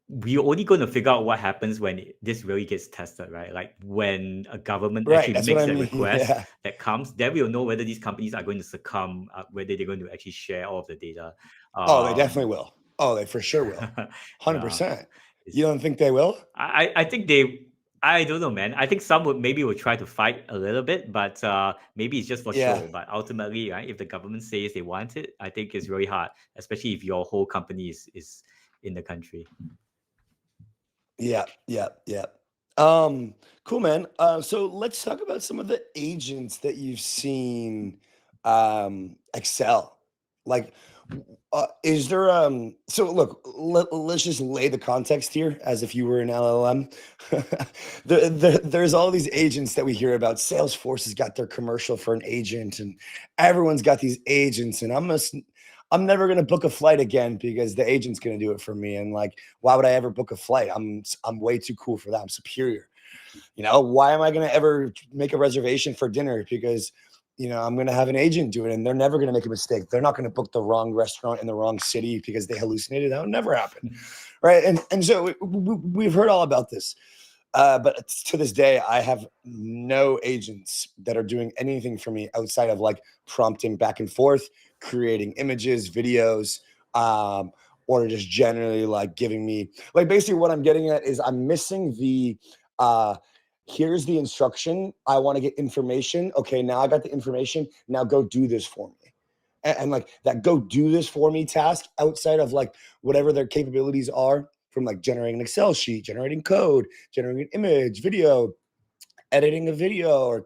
we're only going to figure out what happens when this really gets tested, right? Like when a government actually makes a request that comes, then we'll know whether these companies are going to succumb, whether they're going to actually share all of the data. Oh, they definitely will. Oh, they for sure will. 100%. You don't think they will? I think I don't know, man. I think some will try to fight a little bit, but maybe it's just for show. But ultimately, right, if the government says they want it, I think it's really hard, especially if your whole company is in the country. Yeah. Cool, man. So let's talk about some of the agents that you've seen excel. Like, Is there so look, let's just lay the context here as if you were an LLM. There's all these agents that we hear about. Salesforce has got their commercial for an agent, and everyone's got these agents, and I'm never gonna book a flight again because the agent's gonna do it for me. And like, why would I ever book a flight? I'm way too cool for that. I'm superior. Why am I gonna ever make a reservation for dinner? Because I'm going to have an agent do it, and they're never going to make a mistake. They're not going to book the wrong restaurant in the wrong city because they hallucinated. That would never happen. Right. And so we've heard all about this. But to this day, I have no agents that are doing anything for me outside of like prompting back and forth, creating images, videos, or just generally like giving me like basically what I'm getting at is I'm missing the here's the instruction. I want to get information. Okay, now I got the information. Now go do this for me. And like that go do this for me task outside of like whatever their capabilities are from like generating an Excel sheet, generating code, generating an image, video, editing a video, or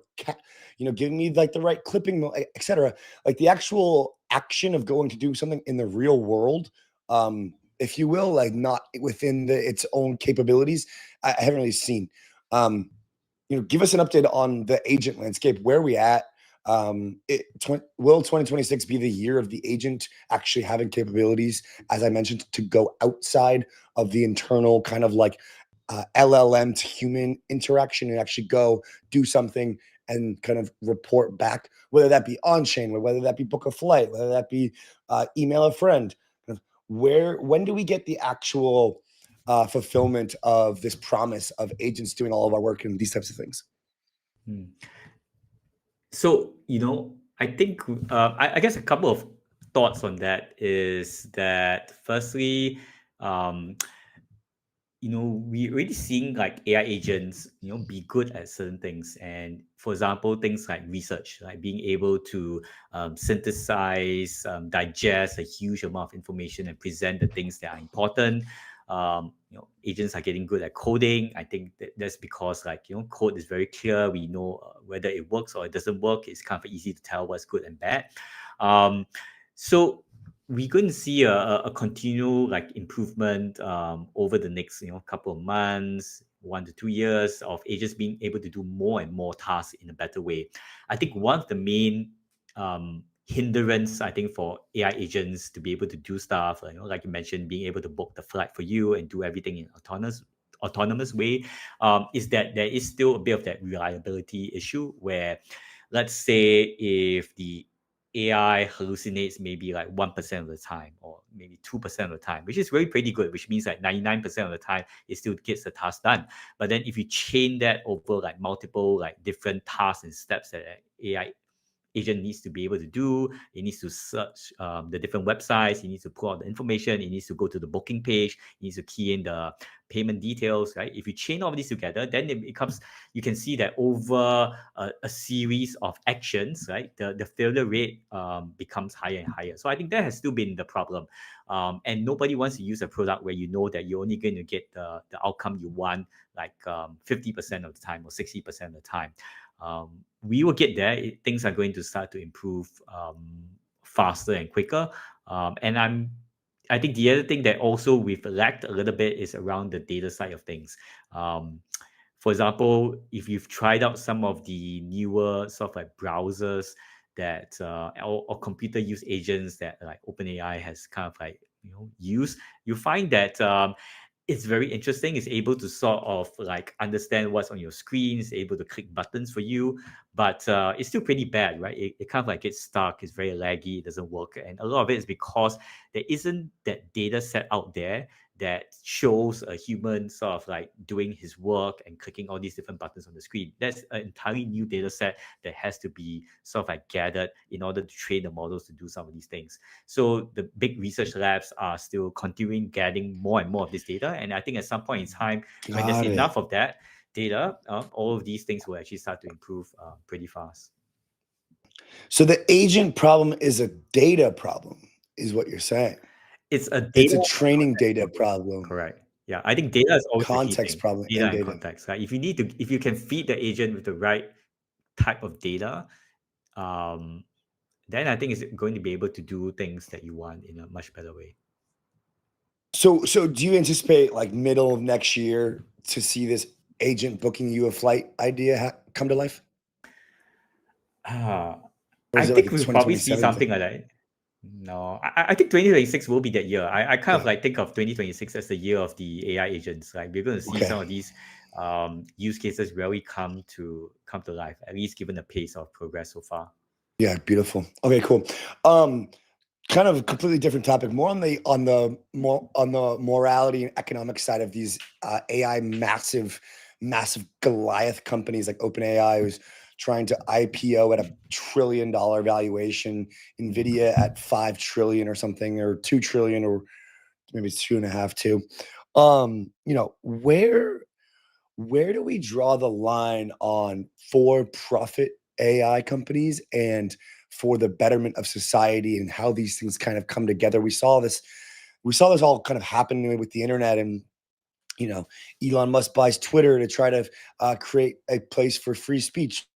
giving me like the right clipping, etc. Like the actual action of going to do something in the real world, if you will, like not within its own capabilities, I haven't really seen. Give us an update on the agent landscape. Where are we at? Will 2026 be the year of the agent actually having capabilities, as I mentioned, to go outside of the internal kind of like LLM to human interaction and actually go do something and kind of report back, whether that be on chain, whether that be book a flight, whether that be email a friend? When do we get the actual fulfillment of this promise of agents doing all of our work and these types of things? So, I think, I guess a couple of thoughts on that is that firstly, we're already seeing like AI agents, be good at certain things. And for example, things like research, like being able to synthesize, digest a huge amount of information and present the things that are important. Agents are getting good at coding. I think that's because code is very clear. We know whether it works or it doesn't work. It's kind of easy to tell what's good and bad. So we're going to see a continual improvement over the next couple of months, 1 to 2 years of agents being able to do more and more tasks in a better way. I think one of the main hindrance, I think, for AI agents to be able to do stuff, like you mentioned, being able to book the flight for you and do everything in autonomous way, is that there is still a bit of that reliability issue where, let's say, if the AI hallucinates maybe 1% of the time or maybe 2% of the time, which is really pretty good, which means 99% of the time it still gets the task done. But then if you chain that over multiple different tasks and steps that AI agent needs to be able to do, it needs to search the different websites, it needs to pull out the information, it needs to go to the booking page, it needs to key in the payment details, right? If you chain all of these together, then it becomes, you can see that over a series of actions, right, the failure rate becomes higher and higher. So I think that has still been the problem. And nobody wants to use a product where you know that you're only going to get the outcome you want 50% of the time or 60% of the time. We will get there. Things are going to start to improve faster and quicker. And I think the other thing that also we've lacked a little bit is around the data side of things. For example, if you've tried out some of the newer sort of browsers that or computer use agents that OpenAI has kind of used, you find that it's very interesting. It's able to sort of understand what's on your screen. It's able to click buttons for you, but it's still pretty bad, right? It kind of gets stuck. It's very laggy. It doesn't work. And a lot of it is because there isn't that data set out there that shows a human sort of doing his work and clicking all these different buttons on the screen. That's an entirely new data set that has to be sort of gathered in order to train the models to do some of these things. So the big research labs are still continuing getting more and more of this data. And I think at some point in time, when there's enough of that data, all of these things will actually start to improve pretty fast. So the agent problem is a data problem, is what you're saying. It's a training data problem. Correct. Yeah, I think data is always context problem. Data and context. Right? If you can feed the agent with the right type of data, then I think it's going to be able to do things that you want in a much better way. So do you anticipate like middle of next year to see this agent booking you a flight idea come to life? Uh, Or I is it like think a we'll probably see 2027 something thing? like that. No, I think 2026 will be that year. I kind of Yeah. like think of 2026 as the year of the AI agents. Like we're going to see some Okay. of these use cases really come to life, at least given the pace of progress so far. Yeah, beautiful. Okay, cool. Kind of a completely different topic, more on the morality and economic side of these AI massive Goliath companies like OpenAI, who's trying to IPO at $1 trillion valuation, Nvidia at 5 trillion or something, or 2 trillion, or maybe it's 2.5 too. You know, where do we draw the line on for-profit AI companies and for the betterment of society, and how these things kind of come together? We saw this all kind of happening with the internet, and you know, Elon Musk buys Twitter to try to create a place for free speech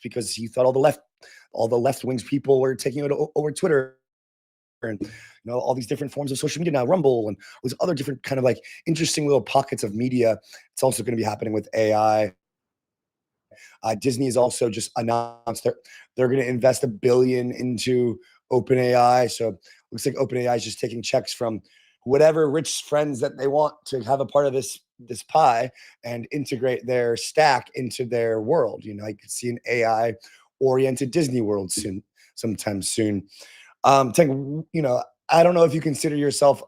because he thought all the left wings people were taking over Twitter, and you know, all these different forms of social media now, Rumble, and all these other different kind of like interesting little pockets of media. It's also going to be happening with AI. Disney has also just announced they're going to invest $1 billion into OpenAI. So looks like OpenAI is just taking checks from whatever rich friends that they want to have a part of this pie and integrate their stack into their world. You know, I could see an AI oriented Disney World sometime soon. Tank, you know, I don't know if you consider yourself,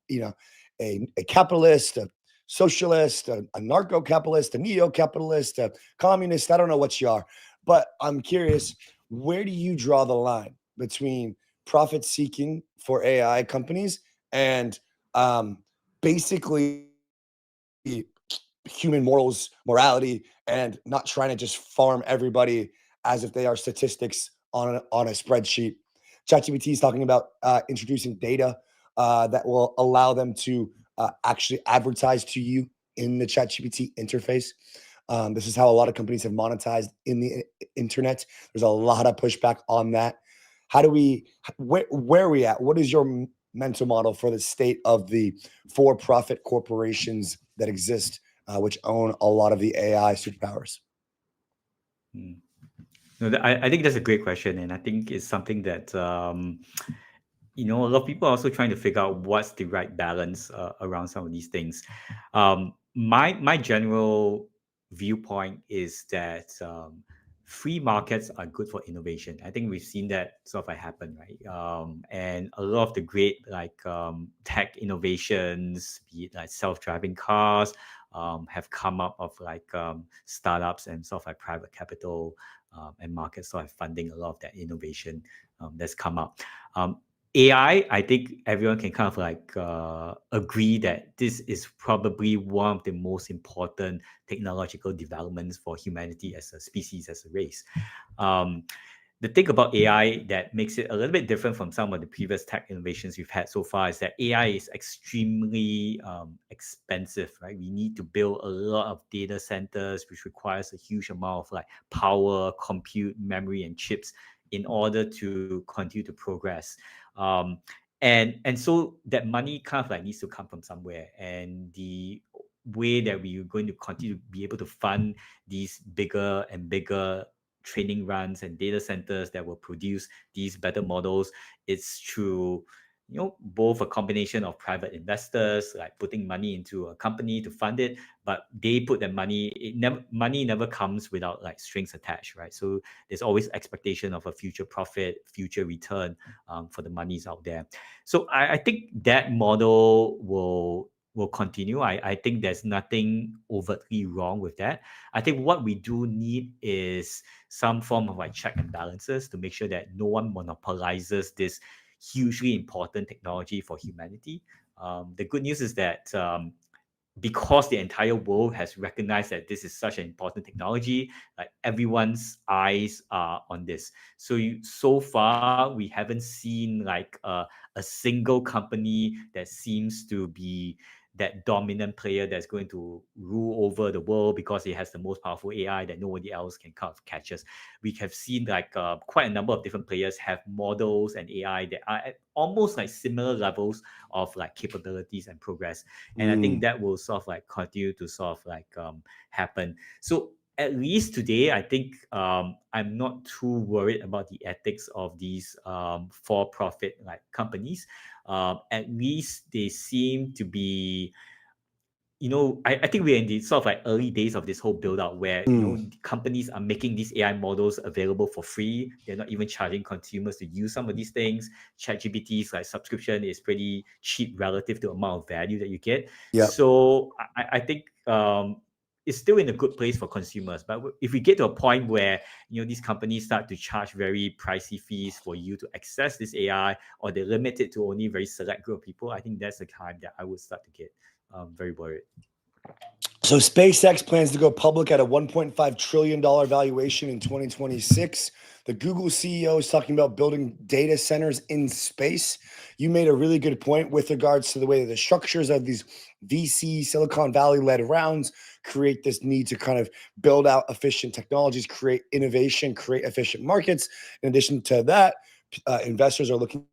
you know, a capitalist, a socialist, a narco-capitalist, a neo-capitalist, a communist. I don't know what you are, but I'm curious, where do you draw the line between profit seeking for AI companies and basically human morality, and not trying to just farm everybody as if they are statistics on a spreadsheet? ChatGPT is talking about introducing data that will allow them to actually advertise to you in the ChatGPT interface. This is how a lot of companies have monetized in the internet. There's a lot of pushback on that. How do we, where are we at? What is your mental model for the state of the for-profit corporations that exist, which own a lot of the AI superpowers? No, I think that's a great question, and I think it's something that you know, a lot of people are also trying to figure out what's the right balance around some of these things. My general viewpoint is that free markets are good for innovation. I think we've seen that sort of like happen, right? And a lot of the great like tech innovations, be it like self-driving cars, have come up of like startups and sort of like private capital and markets sort of funding a lot of that innovation that's come up. AI, I think everyone can kind of like agree that this is probably one of the most important technological developments for humanity as a species, as a race. The thing about AI that makes it a little bit different from some of the previous tech innovations we've had so far is that AI is extremely expensive, right? We need to build a lot of data centers, which requires a huge amount of like power, compute, memory, and chips in order to continue to progress. And so that money kind of like needs to come from somewhere. And the way that we're going to continue to be able to fund these bigger and bigger training runs and data centers that will produce these better models, it's through, you know, both a combination of private investors like putting money into a company to fund it, but they put their money, money never comes without like strings attached, right? So there's always expectation of a future profit, future return for the monies out there. So I think that model will continue. I think there's nothing overtly wrong with that. I think what we do need is some form of like check and balances to make sure that no one monopolizes this hugely important technology for humanity. The good news is that because the entire world has recognized that this is such an important technology, like everyone's eyes are on this. So far we haven't seen like a single company that seems to be that dominant player that's going to rule over the world because it has the most powerful AI that nobody else can kind of catch us. We have seen like quite a number of different players have models and AI that are at almost like similar levels of like capabilities and progress. And I think that will sort of like continue to sort of like happen. So at least today, I think I'm not too worried about the ethics of these for-profit like companies. At least they seem to be, I think we're in the sort of like early days of this whole build out where, companies are making these AI models available for free. They're not even charging consumers to use some of these things. ChatGPT's like subscription is pretty cheap relative to the amount of value that you get. Yep. So I think it's still in a good place for consumers. But if we get to a point where, these companies start to charge very pricey fees for you to access this AI, or they limit it to only very select group of people, I think that's the time that I would start to get very worried. So SpaceX plans to go public at a $1.5 trillion valuation in 2026. The Google CEO is talking about building data centers in space. You made a really good point with regards to the way that the structures of these VC Silicon Valley-led rounds create this need to kind of build out efficient technologies, create innovation, create efficient markets. In addition to that, investors are looking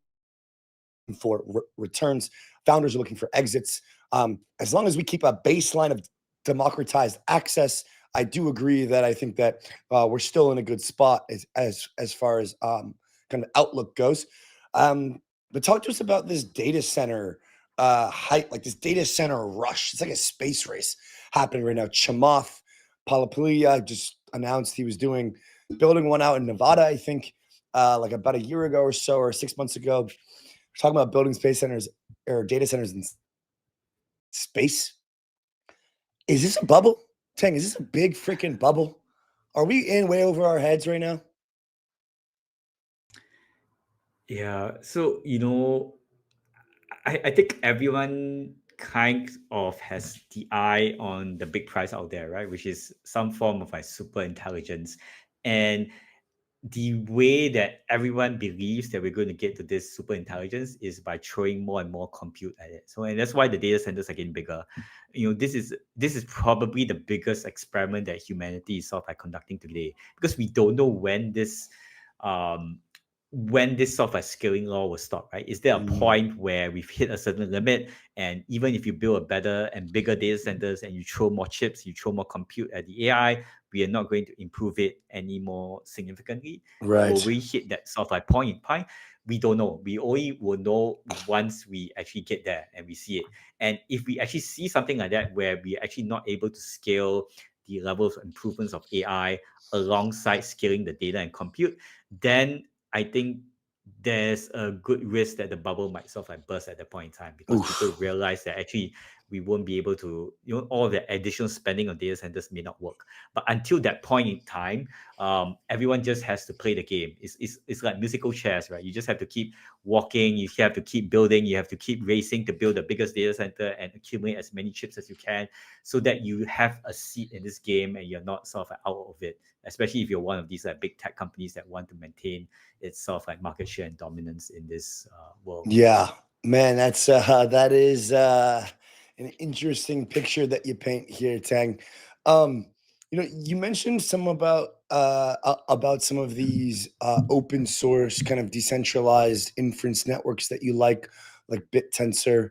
for returns. Founders are looking for exits. As long as we keep a baseline of democratized access, I do agree that I think that we're still in a good spot as far as kind of outlook goes. But talk to us about this data center hype, like this data center rush. It's like a space race happening right now. Chamath Palihapitiya just announced he was building one out in Nevada, I think, like about a year ago or so, or 6 months ago. We're talking about building space centers or data centers in space. Is this a bubble? Tang, is this a big freaking bubble? Are we in way over our heads right now? Yeah. So, I think everyone kind of has the eye on the big prize out there, right? Which is some form of like super intelligence. And the way that everyone believes that we're going to get to this super intelligence is by throwing more and more compute at it. So, and that's why the data centers are getting bigger. This is probably the biggest experiment that humanity is sort of like conducting today, because we don't know when this sort of like scaling law will stop, right? Is there a point where we've hit a certain limit, and even if you build a better and bigger data centers and you throw more chips, you throw more compute at the AI, we are not going to improve it any more significantly? Right. Will we hit that sort of like point in time? We don't know. We only will know once we actually get there and we see it. And if we actually see something like that, where we're actually not able to scale the levels of improvements of AI alongside scaling the data and compute, then I think there's a good risk that the bubble might sort of like burst at that point in time, because people realize that actually we won't be able to, all the additional spending on data centers may not work. But until that point in time, everyone just has to play the game. It's like musical chairs, right? You just have to keep walking, you have to keep building, you have to keep racing to build the biggest data center and accumulate as many chips as you can, so that you have a seat in this game and you're not sort of out of it, especially if you're one of these like big tech companies that want to maintain its sort of like market share and dominance in this world. Yeah, man, that is an interesting picture that you paint here, Tang. You mentioned some about some of these open source kind of decentralized inference networks that you like BitTensor.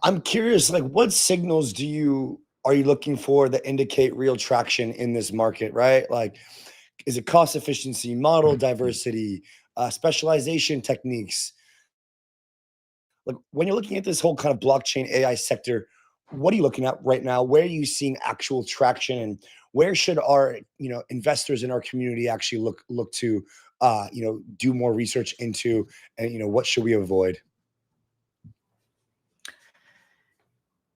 I'm curious, like, what signals are you looking for that indicate real traction in this market, right? Like, is it cost efficiency, model diversity, specialization techniques? Like, when you're looking at this whole kind of blockchain AI sector, what are you looking at right now? Where are you seeing actual traction, and where should our investors in our community actually look to do more research into, and what should we avoid?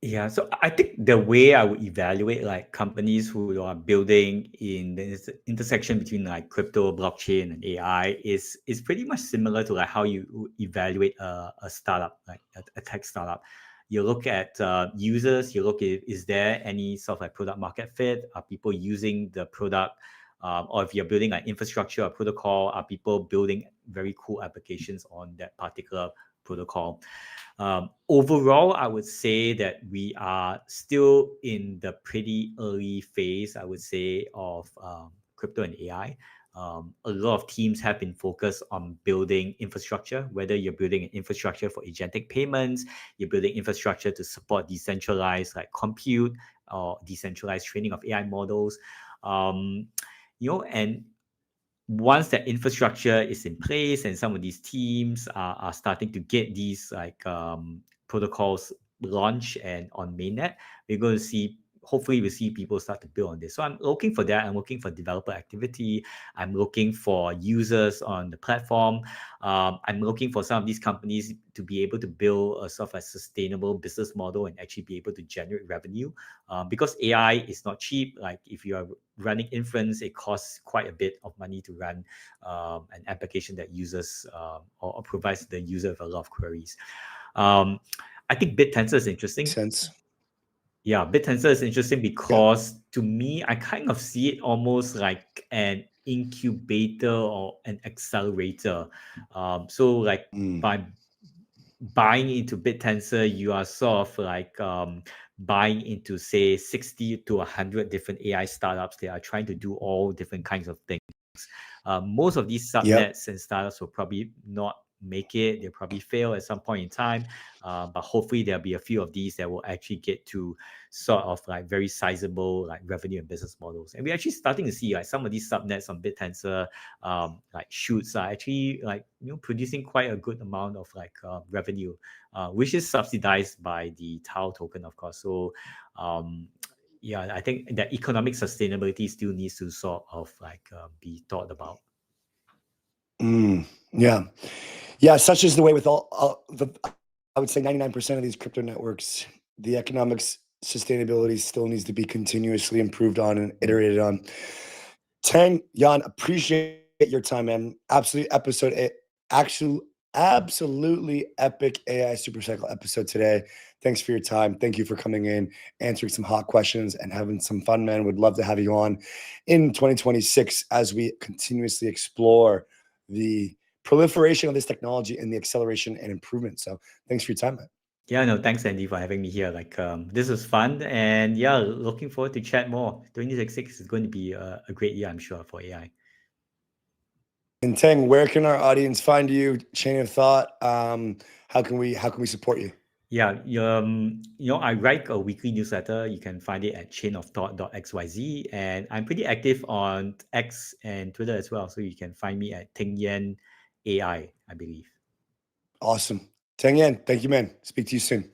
Yeah, so I think the way I would evaluate like companies who are building in the intersection between like crypto, blockchain, and AI is pretty much similar to like how you evaluate a startup, like a tech startup. You look at users, you look at, is there any sort of like product market fit? Are people using the product? Or if you're building an infrastructure or protocol, are people building very cool applications on that particular protocol. Overall, I would say that we are still in the pretty early phase, I would say, of crypto and AI. A lot of teams have been focused on building infrastructure, whether you're building an infrastructure for agentic payments, you're building infrastructure to support decentralized like compute or decentralized training of AI models. And once that infrastructure is in place and some of these teams are starting to get these like protocols launched and on mainnet, we're going to see, hopefully we'll see people start to build on this. So I'm looking for that. I'm looking for developer activity. I'm looking for users on the platform. I'm looking for some of these companies to be able to build a sort of a sustainable business model and actually be able to generate revenue. Because AI is not cheap. Like if you are running inference, it costs quite a bit of money to run an application that uses or provides the user with a lot of queries. I think BitTensor is interesting. Makes sense. Yeah, BitTensor is interesting because to me, I kind of see it almost like an incubator or an accelerator. So like by buying into BitTensor, you are sort of like buying into, say, 60 to 100 different AI startups that are trying to do all different kinds of things. Most of these subnets and startups will probably not make it. They'll probably fail at some point in time. But hopefully there'll be a few of these that will actually get to sort of like very sizable like revenue and business models. And we're actually starting to see like some of these subnets on BitTensor, like shoots are actually like, producing quite a good amount of like revenue, which is subsidized by the Tau token, of course. So yeah, I think that economic sustainability still needs to sort of like be thought about. Yeah, such is the way with all I would say 99% of these crypto networks. The economics sustainability still needs to be continuously improved on and iterated on. Tang, Jan, appreciate your time, man. Absolutely absolutely epic AI super cycle episode today. Thanks for your time. Thank you for coming in, answering some hot questions and having some fun, man. Would love to have you on in 2026 as we continuously explore the proliferation of this technology and the acceleration and improvement. So thanks for your time, man. Yeah, no, thanks, Andy, for having me here. Like, this was fun, and yeah, looking forward to chat more. 2026 is going to be a great year, I'm sure, for AI. And Tang, where can our audience find you? Chain of Thought. How can we support you? Yeah, I write a weekly newsletter. You can find it at ChainOfThought.xyz, and I'm pretty active on X and Twitter as well. So you can find me at Ting Yen AI, I believe. Awesome. Tang Yen, thank you, man. Speak to you soon.